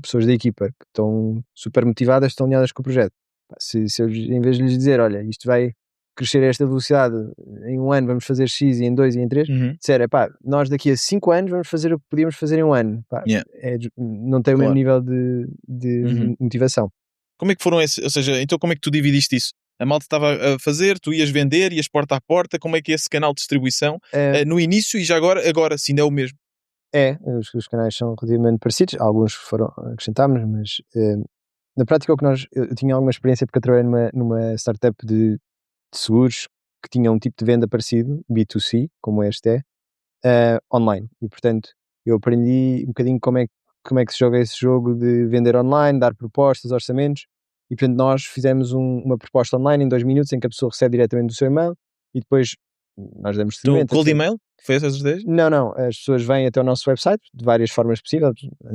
pessoas da equipa que estão super motivadas, estão alinhadas com o projeto. Se eu, em vez de lhes dizer, olha, isto vai crescer a esta velocidade, em um ano vamos fazer X e em 2 e em 3, disser, pá, nós daqui a 5 anos vamos fazer o que podíamos fazer em um ano. Pá, Yeah. não tem o mesmo nível de motivação. Como é que foram esses, ou seja, então como é que tu dividiste isso? A malta estava a fazer, tu ias vender, ias porta a porta, como é que é esse canal de distribuição no início e já agora sim é o mesmo? Os canais são relativamente parecidos, alguns foram acrescentámos, mas na prática eu tinha alguma experiência porque eu trabalhei numa startup de seguros que tinha um tipo de venda parecido, B2C, como este online. E portanto, eu aprendi um bocadinho como é que se joga esse jogo de vender online, dar propostas, orçamentos. E portanto, nós fizemos uma proposta online em 2 minutos em que a pessoa recebe diretamente do seu e-mail e depois nós damos Do seguimento. cold email? Foi essa a estratégia? Não. As pessoas vêm até o nosso website de várias formas possíveis,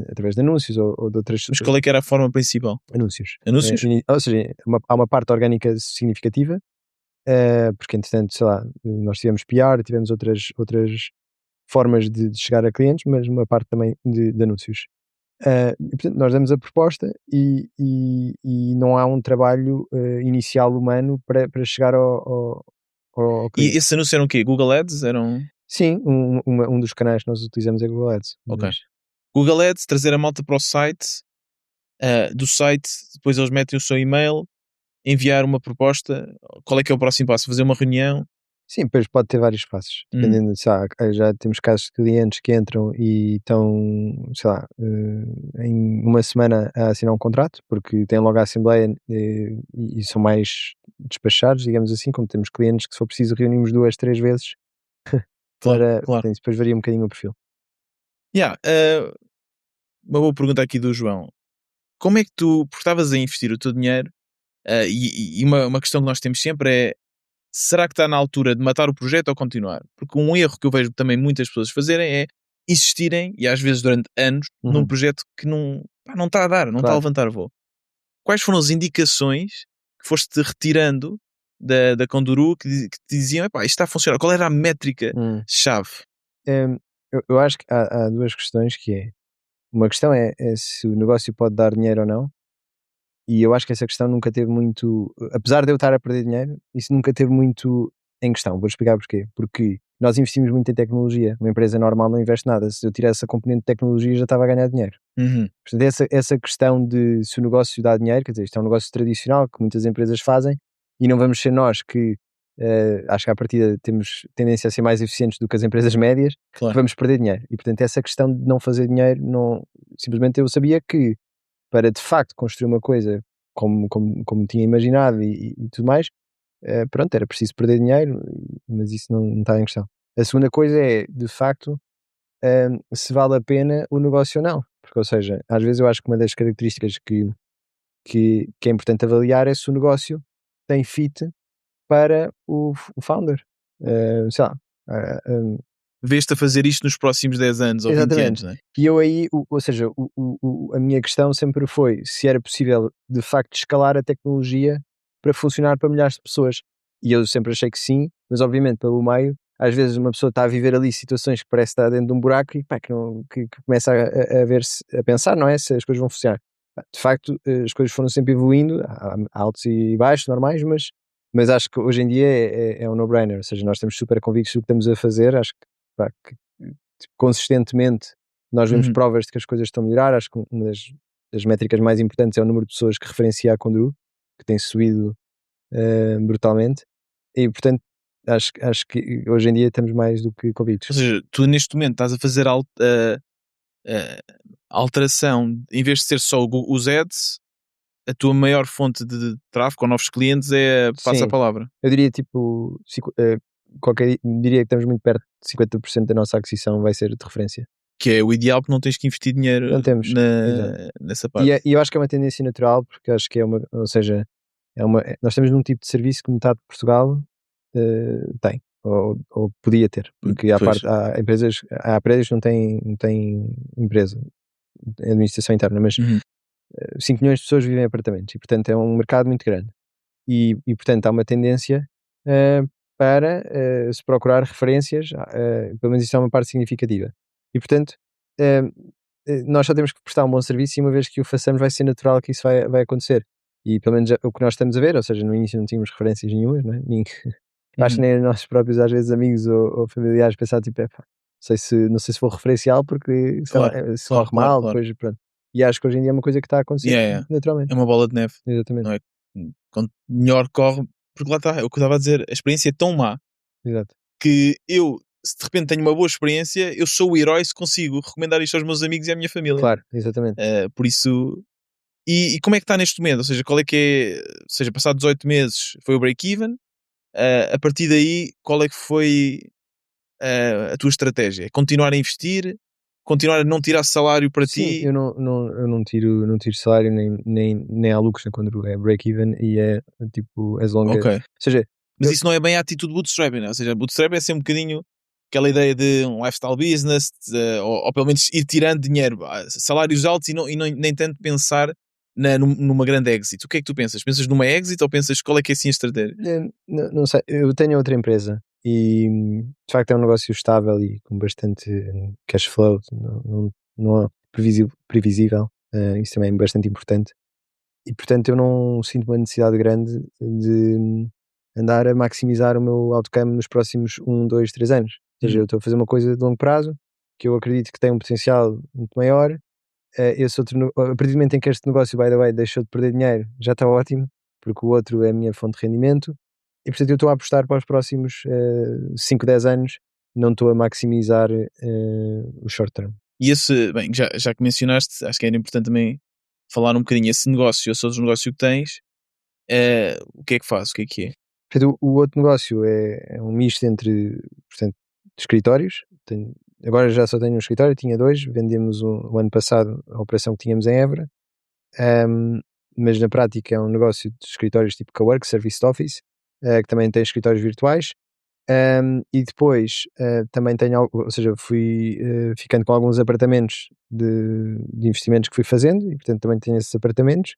através de anúncios ou de outras. Mas qual é que era a forma principal? Anúncios. Anúncios? Ou seja, há uma parte orgânica significativa, porque entretanto, sei lá, nós tivemos PR, tivemos outras formas de chegar a clientes, mas uma parte também de anúncios. E, portanto, nós damos a proposta e não há um trabalho inicial humano para chegar ao cliente. E esses anúncios eram o quê? Google Ads? Sim, um dos canais que nós utilizamos é Google Ads. Ok. Google Ads, trazer a malta para o site, do site, depois eles metem o seu e-mail, enviar uma proposta, qual é que é o próximo passo? Fazer uma reunião? Sim, depois pode ter vários passos, dependendo, sei lá, já temos casos de clientes que entram e estão, sei lá, em uma semana a assinar um contrato, porque têm logo a assembleia e são mais despachados, digamos assim, como temos clientes que se for preciso reunimos 2, 3 vezes Claro. portanto, depois varia um bocadinho o perfil. Uma boa pergunta aqui do João. Como é que porque estavas a investir o teu dinheiro e uma questão que nós temos sempre é: será que está na altura de matar o projeto ou continuar? Porque um erro que eu vejo também muitas pessoas fazerem é insistirem, e às vezes durante anos, num projeto que não está a dar, não está a levantar voo. Quais foram as indicações que foste retirando da Conduru que te diziam, isto está a funcionar? Qual era a métrica-chave? Eu acho que há duas questões que é, uma questão é se o negócio pode dar dinheiro ou não, e eu acho que essa questão nunca teve muito, apesar de eu estar a perder dinheiro, isso nunca teve muito em questão. Vou explicar porquê. Porque nós investimos muito em tecnologia. Uma empresa normal não investe nada. Se eu tirasse a componente de tecnologia já estava a ganhar dinheiro. Portanto, essa questão de se o negócio dá dinheiro, quer dizer, isto é um negócio tradicional que muitas empresas fazem e não vamos ser nós que, acho que à partida temos tendência a ser mais eficientes do que as empresas médias, Claro. que vamos perder dinheiro. E portanto essa questão de não fazer dinheiro, simplesmente eu sabia que para de facto construir uma coisa como tinha imaginado e tudo mais, pronto, era preciso perder dinheiro, mas isso não está em questão. A segunda coisa é, de facto, se vale a pena o negócio ou não. Porque, ou seja, às vezes eu acho que uma das características que que é importante avaliar é se o negócio tem fit para o founder. Sei lá, Vês-te a fazer isto nos próximos 10 anos ou 20 anos, exatamente. não é? E eu aí, ou seja, a minha questão sempre foi se era possível de facto escalar a tecnologia para funcionar para milhares de pessoas. E eu sempre achei que sim, mas obviamente pelo meio, às vezes uma pessoa está a viver ali situações que parece estar dentro de um buraco e pá, que começa a ver a pensar, não é? Se as coisas vão funcionar. De facto, as coisas foram sempre evoluindo, há altos e baixos normais, mas acho que hoje em dia é um no-brainer, ou seja, nós estamos super convictos do que estamos a fazer, acho que, pá, que consistentemente nós vemos Uhum. provas de que as coisas estão a melhorar. Acho que uma das métricas mais importantes é o número de pessoas que referencia a Condu, que tem subido brutalmente, e portanto acho que hoje em dia estamos mais do que Ou convictos. seja, tu neste momento estás a fazer alteração, em vez de ser só os ads, a tua maior fonte de tráfego ou novos clientes é passa a Sim, palavra. eu diria tipo, diria que estamos muito perto de 50% da nossa aquisição vai ser de referência. Que é o ideal porque não tens que investir dinheiro Não temos, exato. nessa parte. E eu acho que é uma tendência natural, porque acho que é uma, ou seja, nós estamos num tipo de serviço que metade de Portugal tem, ou podia ter, porque Pois. há prédios que não têm empresa, administração interna, mas Uhum. 5 milhões de pessoas vivem em apartamentos e, portanto, é um mercado muito grande. Portanto, há uma tendência eh, para se procurar referências, pelo menos isso é uma parte significativa. E, portanto, eh, nós só temos que prestar um bom serviço e uma vez que o façamos vai ser natural que isso vai acontecer. E pelo menos o que nós estamos a ver, ou seja, no início não tínhamos referências nenhumas, não é? Eu acho que Uhum. nem os nossos próprios, às vezes, amigos ou familiares pensar tipo, "Epá, não sei se vou referencial porque sei lá, Claro, se claro, corre claro, mal, claro. depois pronto." E acho que hoje em dia é uma coisa que está a acontecer Yeah, yeah. naturalmente. É uma bola de neve, Exatamente, não é? Quanto melhor corre, porque lá está, é o que eu estava a dizer, a experiência é tão má exato. que eu, se de repente tenho uma boa experiência, eu sou o herói se consigo recomendar isto aos meus amigos e à minha família. Claro, exatamente. Por isso. E como é que está neste momento? Ou seja, qual é que é. Ou seja, passado 18 meses foi o break-even. A partir daí, qual é que foi a tua estratégia? Continuar a investir? Continuar a não tirar salário para Sim, ti? eu não tiro salário nem há lucros quando é break-even e é tipo as longas. Ok. Ou seja, Mas eu, isso não é bem a atitude bootstrapping, né? Ou seja, bootstrap é ser um bocadinho aquela ideia de um lifestyle business, ou pelo menos ir tirando dinheiro, salários altos nem tanto pensar numa grande exit. O que é que tu pensas? Pensas numa exit ou pensas qual é que é assim a estratégia? não sei, eu tenho outra empresa e de facto é um negócio estável e com bastante cash flow, não é previsível, isso também é bastante importante. E portanto eu não sinto uma necessidade grande de andar a maximizar o meu outcome nos próximos 1, 2, 3 anos. Ou seja, eu estou a fazer uma coisa de longo prazo que eu acredito que tem um potencial muito maior. A partir do momento em que este negócio, by the way, deixou de perder dinheiro, já está ótimo, porque o outro é a minha fonte de rendimento. E portanto eu estou a apostar para os próximos 5, 10 anos, não estou a maximizar o short term. E esse, bem, já que mencionaste, acho que era importante também falar um bocadinho esse negócio, esse outro negócio que tens, o que é que faz? O que é que é? Portanto, o outro negócio é um misto entre, portanto, de escritórios. Agora já só tenho um escritório, tinha dois, vendemos o ano passado a operação que tínhamos em Évora, ahm, mas na prática é um negócio de escritórios tipo cowork, service office, que também tem escritórios virtuais. E depois também tenho, ou seja, fui ficando com alguns apartamentos de investimentos que fui fazendo, e portanto também tenho esses apartamentos.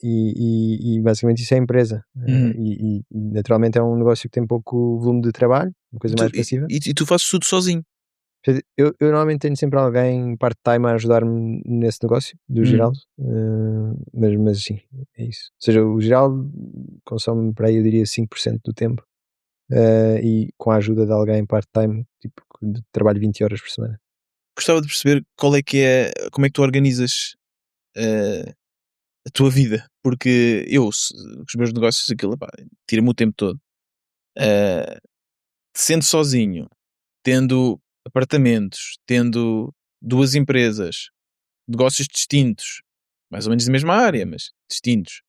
E basicamente isso é a empresa. Uhum. E naturalmente é um negócio que tem pouco volume de trabalho, uma E coisa tu, mais passiva. e tu fazes tudo sozinho? Eu normalmente tenho sempre alguém part-time a ajudar-me nesse negócio, do Uhum. Geraldo, mas sim, é isso. Ou seja, o Geraldo consome para aí, eu diria, 5% do tempo, e com a ajuda de alguém part-time, tipo, de trabalho 20 horas por semana. Gostava de perceber qual é que é, como é que tu organizas eh, a tua vida, porque eu, os meus negócios, aquilo, pá, tira-me o tempo todo. Eh, Sendo sozinho, tendo apartamentos, tendo duas empresas, negócios distintos, mais ou menos da mesma área, mas distintos.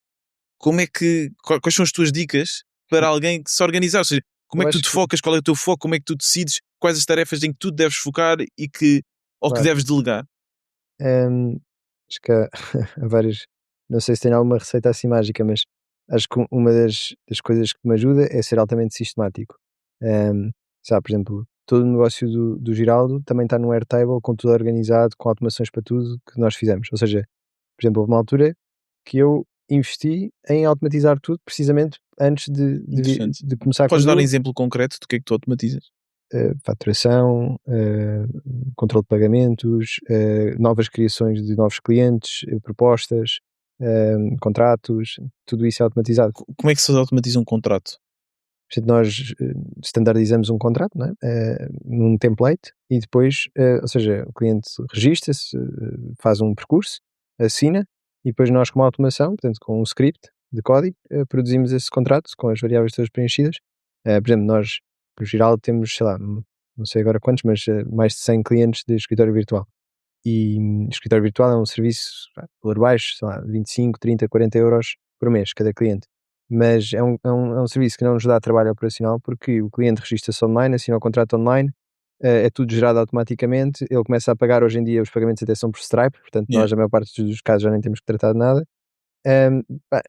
Quais são as tuas dicas para alguém que se organizar? Ou seja, como é Eu que tu acho te que, focas? Qual é o teu foco? Como é que tu decides quais as tarefas em que tu deves focar ou que claro, deves delegar? acho que há, há várias. não sei se tem alguma receita assim mágica, mas acho que uma das coisas que me ajuda é ser altamente sistemático. Sabe, por exemplo, todo o negócio do Giraldo também está no Airtable, com tudo organizado, com automações para tudo que nós fizemos. Ou seja, por exemplo, houve uma altura que eu investi em automatizar tudo precisamente antes Interessante. de começar com o Podes dar um Drill. exemplo concreto do que é que tu automatizas? Faturação, controle de pagamentos, novas criações de novos clientes, propostas, contratos, tudo isso é automatizado. Como é que se automatiza um contrato? Portanto, nós standardizamos um contrato, não é? Num template e depois, ou seja, o cliente registra-se, faz um percurso, assina e depois nós com uma automação, portanto com um script de código, produzimos esse contrato com as variáveis todas preenchidas. Por exemplo, nós no geral temos, sei lá, não sei agora quantos, mas mais de 100 clientes de escritório virtual. E escritório virtual é um serviço, valor baixo, sei lá, 25, 30, 40 euros por mês, cada cliente. Mas é um serviço que não nos dá trabalho operacional porque o cliente registra-se online, assina o contrato online, é tudo gerado automaticamente, ele começa a pagar, hoje em dia os pagamentos até são por Stripe, portanto Yeah. nós, a maior parte dos casos, já nem temos que tratar de nada.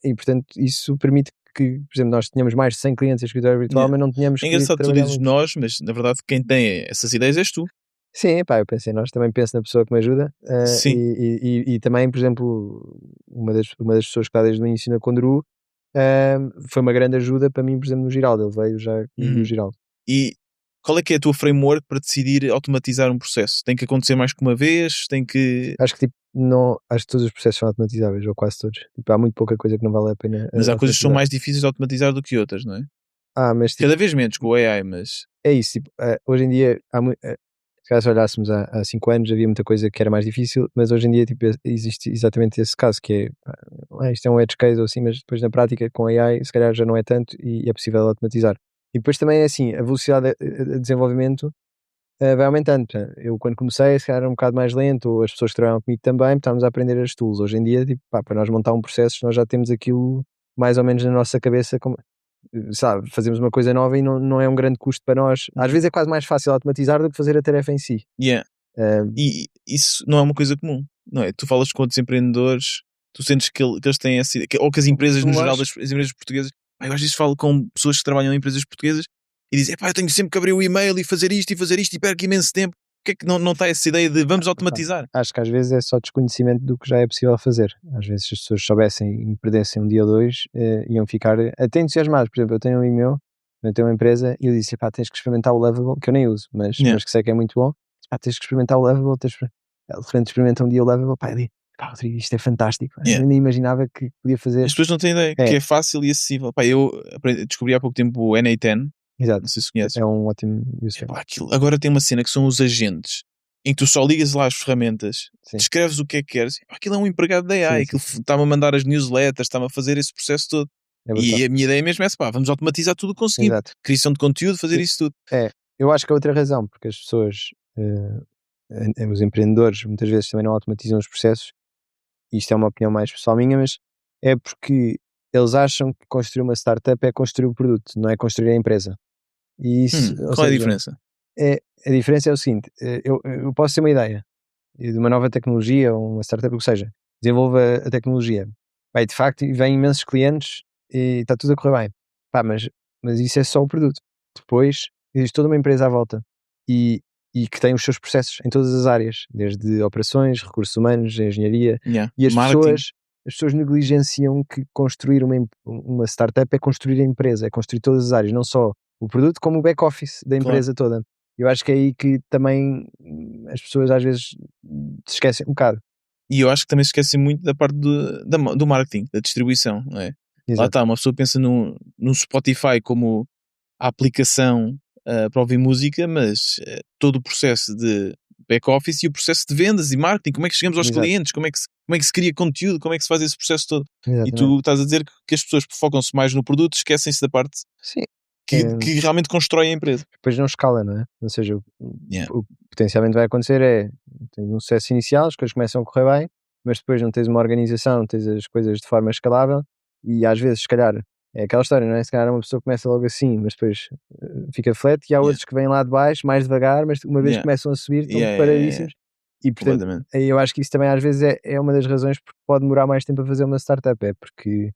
E portanto isso permite que, por exemplo, nós tínhamos mais de 100 clientes em escritório virtual, Yeah. mas não tínhamos É que engraçado que tu trabalhar dizes muito. nós, mas na verdade quem tem essas ideias és tu. Sim, pá, eu pensei, nós também penso na pessoa que me ajuda, Sim. e também, por exemplo, uma das pessoas que está desde o início na Condru, foi uma grande ajuda para mim, por exemplo, no Giraldo, ele veio já comigo no Uhum. Giraldo. E qual é que é a tua framework para decidir automatizar um processo? Tem que acontecer mais que uma vez? Tem que... Acho que tipo, não, acho que todos os processos são automatizáveis, ou quase todos. Tipo, há muito pouca coisa que não vale a pena Mas há coisas que são automatizar. mais difíceis de automatizar do que outras, não é? Mas tipo, Cada vez menos com o AI, mas... é isso, tipo, hoje em dia há muito. Se calhar se olhássemos há 5 anos havia muita coisa que era mais difícil, mas hoje em dia tipo, existe exatamente esse caso, que é, isto é um edge case ou assim, mas depois na prática com AI se calhar já não é tanto e é possível automatizar. E depois também é assim, a velocidade de desenvolvimento vai aumentando. Eu quando comecei se calhar era um bocado mais lento, ou as pessoas que trabalham comigo também, estávamos a aprender as tools. Hoje em dia, tipo, para nós montar um processo, nós já temos aquilo mais ou menos na nossa cabeça, como, sabe, fazemos uma coisa nova e não é um grande custo para nós. Às vezes é quase mais fácil automatizar do que fazer a tarefa em si. Yeah. E isso não é uma coisa comum, não é? Tu falas com outros empreendedores, tu sentes que eles têm essa ideia, ou que as empresas no geral, as empresas portuguesas, eu às vezes falo com pessoas que trabalham em empresas portuguesas e dizem, eu tenho sempre que abrir o e-mail e fazer isto e perco imenso tempo. Porque é que não está essa ideia de vamos automatizar? Acho que às vezes é só desconhecimento do que já é possível fazer. Às vezes se as pessoas soubessem e perdessem um dia ou dois, iam ficar até entusiasmados. Por exemplo, eu tenho um amigo meu, eu tenho uma empresa e eu disse, tens que experimentar o Lovable, que eu nem uso, mas que sei que é muito bom. Tens que experimentar o Lovable, ele de repente experimenta um dia o Lovable, eu digo, Rodrigo, isto é fantástico. Yeah. Eu nem imaginava que podia fazer. As pessoas não têm ideia que é fácil e acessível. Eu descobri há pouco tempo o NA10. Exato. Não sei se conheces. É um ótimo user. Agora tem uma cena que são os agentes, em que tu só ligas lá as ferramentas, descreves o que é que queres. Aquilo é um empregado da AI, aquilo está-me a mandar as newsletters, está-me a fazer esse processo todo. E a minha ideia mesmo é essa, vamos automatizar tudo o que conseguimos. Exato. Criação de conteúdo, fazer isso tudo. Eu acho que a outra razão, porque as pessoas, os empreendedores, muitas vezes também não automatizam os processos, isto é uma opinião mais pessoal minha, mas é porque eles acham que construir uma startup é construir o produto, não é construir a empresa. E isso, qual é a diferença? A diferença é o seguinte, eu posso ter uma ideia de uma nova tecnologia ou uma startup, o que seja, desenvolva a tecnologia, de facto, vêm imensos clientes e está tudo a correr bem. Mas isso é só o produto. Depois existe toda uma empresa à volta e que tem os seus processos em todas as áreas, desde operações, recursos humanos, engenharia, e as pessoas negligenciam que construir uma startup é construir a empresa, é construir todas as áreas, não só o produto como o back-office da empresa toda. Eu acho que é aí que também as pessoas às vezes se esquecem um bocado. E eu acho que também se esquecem muito da parte do marketing, da distribuição, não é? Exato. Lá está, uma pessoa pensa no Spotify como a aplicação para ouvir música, mas todo o processo de back-office e o processo de vendas e marketing, como é que chegamos aos clientes, como é que se cria conteúdo, como é que se faz esse processo todo. Exatamente. E tu estás a dizer que as pessoas focam-se mais no produto, esquecem-se da parte que realmente constrói a empresa. Depois não escala, não é? Ou seja, o que potencialmente vai acontecer é, tens um sucesso inicial, as coisas começam a correr bem, mas depois não tens uma organização, não tens as coisas de forma escalável e às vezes, se calhar, é aquela história, não é? Se calhar uma pessoa começa logo assim, mas depois fica flat e há outros que vêm lá de baixo, mais devagar, mas uma vez que começam a subir, estão paradíssimos. E portanto, completamente. eu acho que isso também às vezes é uma das razões porque pode demorar mais tempo a fazer uma startup, é porque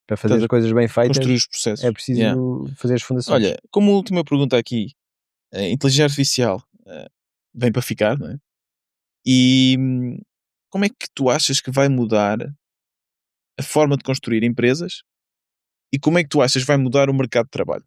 para fazer Estás as a coisas bem construir feitas os processos. é preciso fazer as fundações. Olha, como última pergunta aqui, a inteligência artificial vem para ficar, não é? E como é que tu achas que vai mudar a forma de construir empresas e como é que tu achas que vai mudar o mercado de trabalho?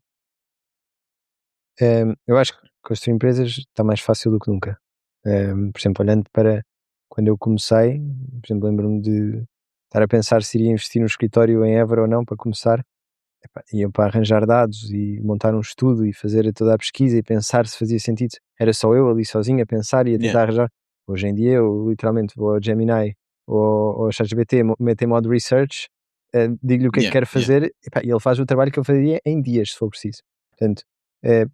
Eu acho que construir empresas está mais fácil do que nunca. Por exemplo, olhando para quando eu comecei, por exemplo, lembro-me de estar a pensar se iria investir no escritório em Évora ou não para começar. Epá, iam para arranjar dados e montar um estudo e fazer toda a pesquisa e pensar se fazia sentido. Era só eu ali sozinho a pensar e a Yeah, tentar arranjar. Hoje em dia eu literalmente vou ao Gemini ou ao ChatGPT, meto em modo research, digo-lhe o que é que yeah, quero yeah. fazer, epá, e ele faz o trabalho que eu faria em dias, se for preciso. Portanto,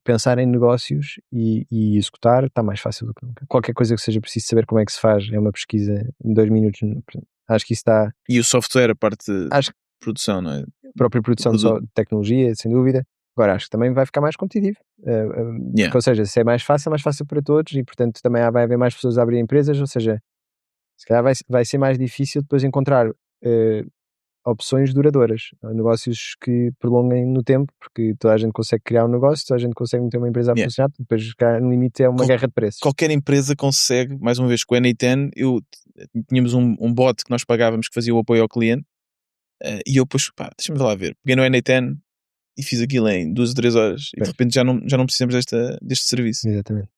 pensar em negócios e executar está mais fácil do que nunca. Qualquer coisa que seja preciso saber como é que se faz é uma pesquisa em 2 minutos. Acho que isso está. E o software, a parte de Acho produção, não é? própria Do produção produto. de tecnologia, sem dúvida. Agora, acho que também vai ficar mais competitivo. Yeah. Porque, ou seja, se é mais fácil para todos e, portanto, também vai haver mais pessoas a abrir empresas. Ou seja, se calhar vai ser mais difícil depois encontrar opções duradouras, negócios que prolonguem no tempo, porque toda a gente consegue criar um negócio, toda a gente consegue meter uma empresa a Yeah. funcionar, depois, se calhar, no limite, é uma guerra de preços. Qualquer empresa consegue, mais uma vez com o N10, tínhamos um bot que nós pagávamos que fazia o apoio ao cliente e eu depois, pá, deixa-me lá ver, peguei no N10 e fiz aquilo em 2 ou 3 horas e de Pois. repente já não precisamos deste serviço. Exatamente.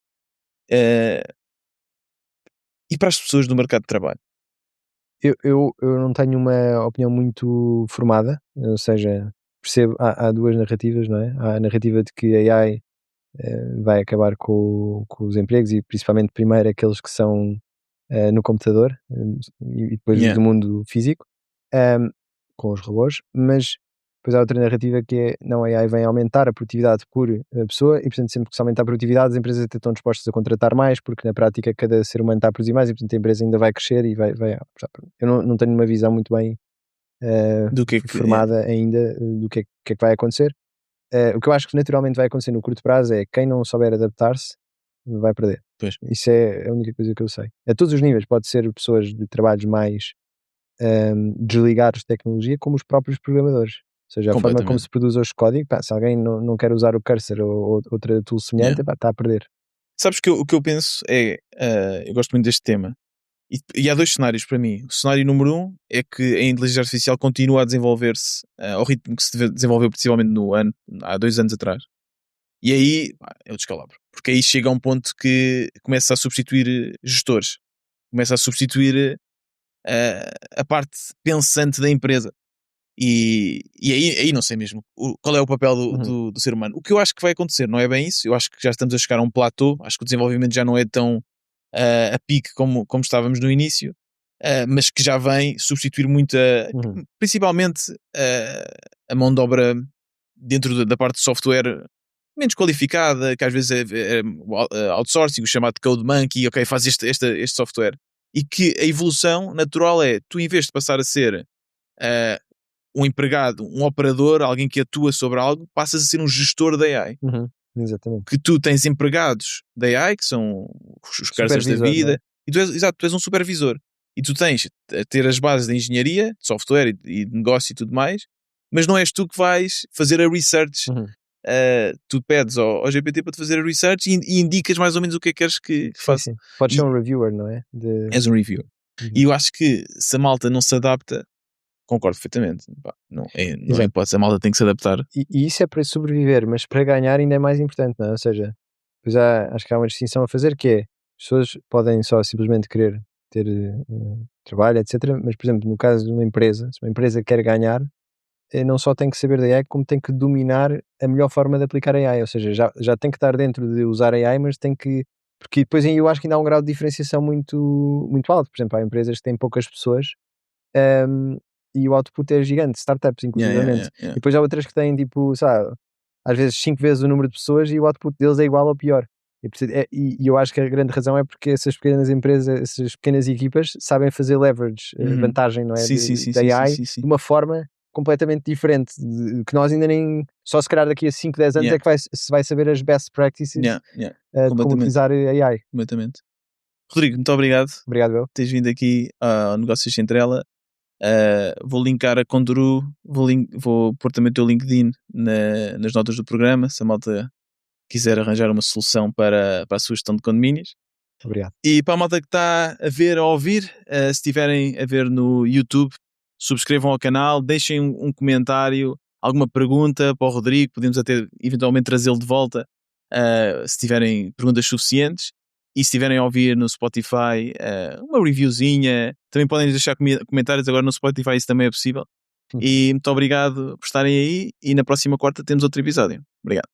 E para as pessoas do mercado de trabalho? Eu não tenho uma opinião muito formada, ou seja, percebo, há duas narrativas, não é? Há a narrativa de que a AI vai acabar com os empregos e principalmente primeiro aqueles que são no computador e depois os Yeah. do mundo físico, um, com os robôs, mas depois há outra narrativa que é não, a AI vem aumentar a produtividade por pessoa e portanto sempre que se aumentar a produtividade as empresas até estão dispostas a contratar mais porque na prática cada ser humano está a produzir mais e portanto a empresa ainda vai crescer e vai eu não tenho uma visão muito bem Do que é que. formada ainda do que é que vai acontecer. O que eu acho que naturalmente vai acontecer no curto prazo é quem não souber adaptar-se vai perder. Pois. Isso é a única coisa que eu sei. A todos os níveis, pode ser pessoas de trabalhos mais desligados de tecnologia, como os próprios programadores. Ou seja, a forma como Completamente. se produz hoje código, pá, se alguém não quer usar o cursor ou outra tool semelhante, Yeah. pá, está a perder. Sabes que o que eu penso é, eu gosto muito deste tema, e há 2 cenários para mim. O cenário número 1 é que a inteligência artificial continua a desenvolver-se ao ritmo que se desenvolveu principalmente há 2 anos atrás. E aí pá, é o descalabro. Porque aí chega a um ponto que começa a substituir gestores, começa a substituir a parte pensante da empresa. E aí não sei mesmo qual é o papel do ser humano. O que eu acho que vai acontecer não é bem isso. Eu acho que já estamos a chegar a um platô. Acho que o desenvolvimento já não é tão a pique como estávamos no início, mas que já vem substituir muito, principalmente a mão de obra dentro da parte de software menos qualificada, que às vezes é outsourcing, o chamado Code Monkey, ok, faz este software. E que a evolução natural é, tu em vez de passar a ser um empregado, um operador, alguém que atua sobre algo, passas a ser um gestor da AI. Exatamente. Que tu tens empregados da AI, que são os cursors da vida, e tu és um supervisor. E tu tens a ter as bases da engenharia, de software e de negócio e tudo mais, mas não és tu que vais fazer a research. Tu pedes ao GPT para te fazer a research e indicas mais ou menos o que é que queres que faça. Sim. Pode ser um reviewer, não é? És um reviewer. E eu acho que se a malta não se adapta, concordo perfeitamente. Pá, não é hipótese, a malta tem que se adaptar. E isso é para sobreviver, mas para ganhar ainda é mais importante, não é? Ou seja, pois acho que há uma distinção a fazer que é, as pessoas podem só simplesmente querer ter trabalho, etc. Mas, por exemplo, no caso de uma empresa, se uma empresa quer ganhar, não só tem que saber da AI, como tem que dominar a melhor forma de aplicar a AI. Ou seja, já tem que estar dentro de usar a AI, mas tem que... Porque depois aí eu acho que ainda há um grau de diferenciação muito, muito alto. Por exemplo, há empresas que têm poucas pessoas e o output é gigante, startups inclusivamente. Yeah. E depois há outras que têm tipo, sabe, às vezes 5 vezes o número de pessoas e o output deles é igual ou pior. E eu acho que a grande razão é porque essas pequenas empresas, essas pequenas equipas sabem fazer leverage, vantagem, não é? Da AI Sim. de uma forma completamente diferente, que nós ainda nem, só se calhar daqui a 5, 10 anos é que se vai saber as best practices de como utilizar a AI. Completamente. Rodrigo, muito obrigado Obrigado, eu. por teres vindo aqui ao Negócios Sem Trela. Vou linkar a Conduru, vou pôr também o teu LinkedIn nas notas do programa, se a malta quiser arranjar uma solução para a sua gestão de condomínios. Obrigado. E para a malta que está a ver ou a ouvir, se estiverem a ver no YouTube, subscrevam ao canal, deixem um comentário, alguma pergunta para o Rodrigo, podemos até eventualmente trazê-lo de volta, se tiverem perguntas suficientes. E se estiverem a ouvir no Spotify, uma reviewzinha, também podem deixar comentários agora no Spotify, isso também é possível. E muito obrigado por estarem aí, e na próxima quarta temos outro episódio. Obrigado.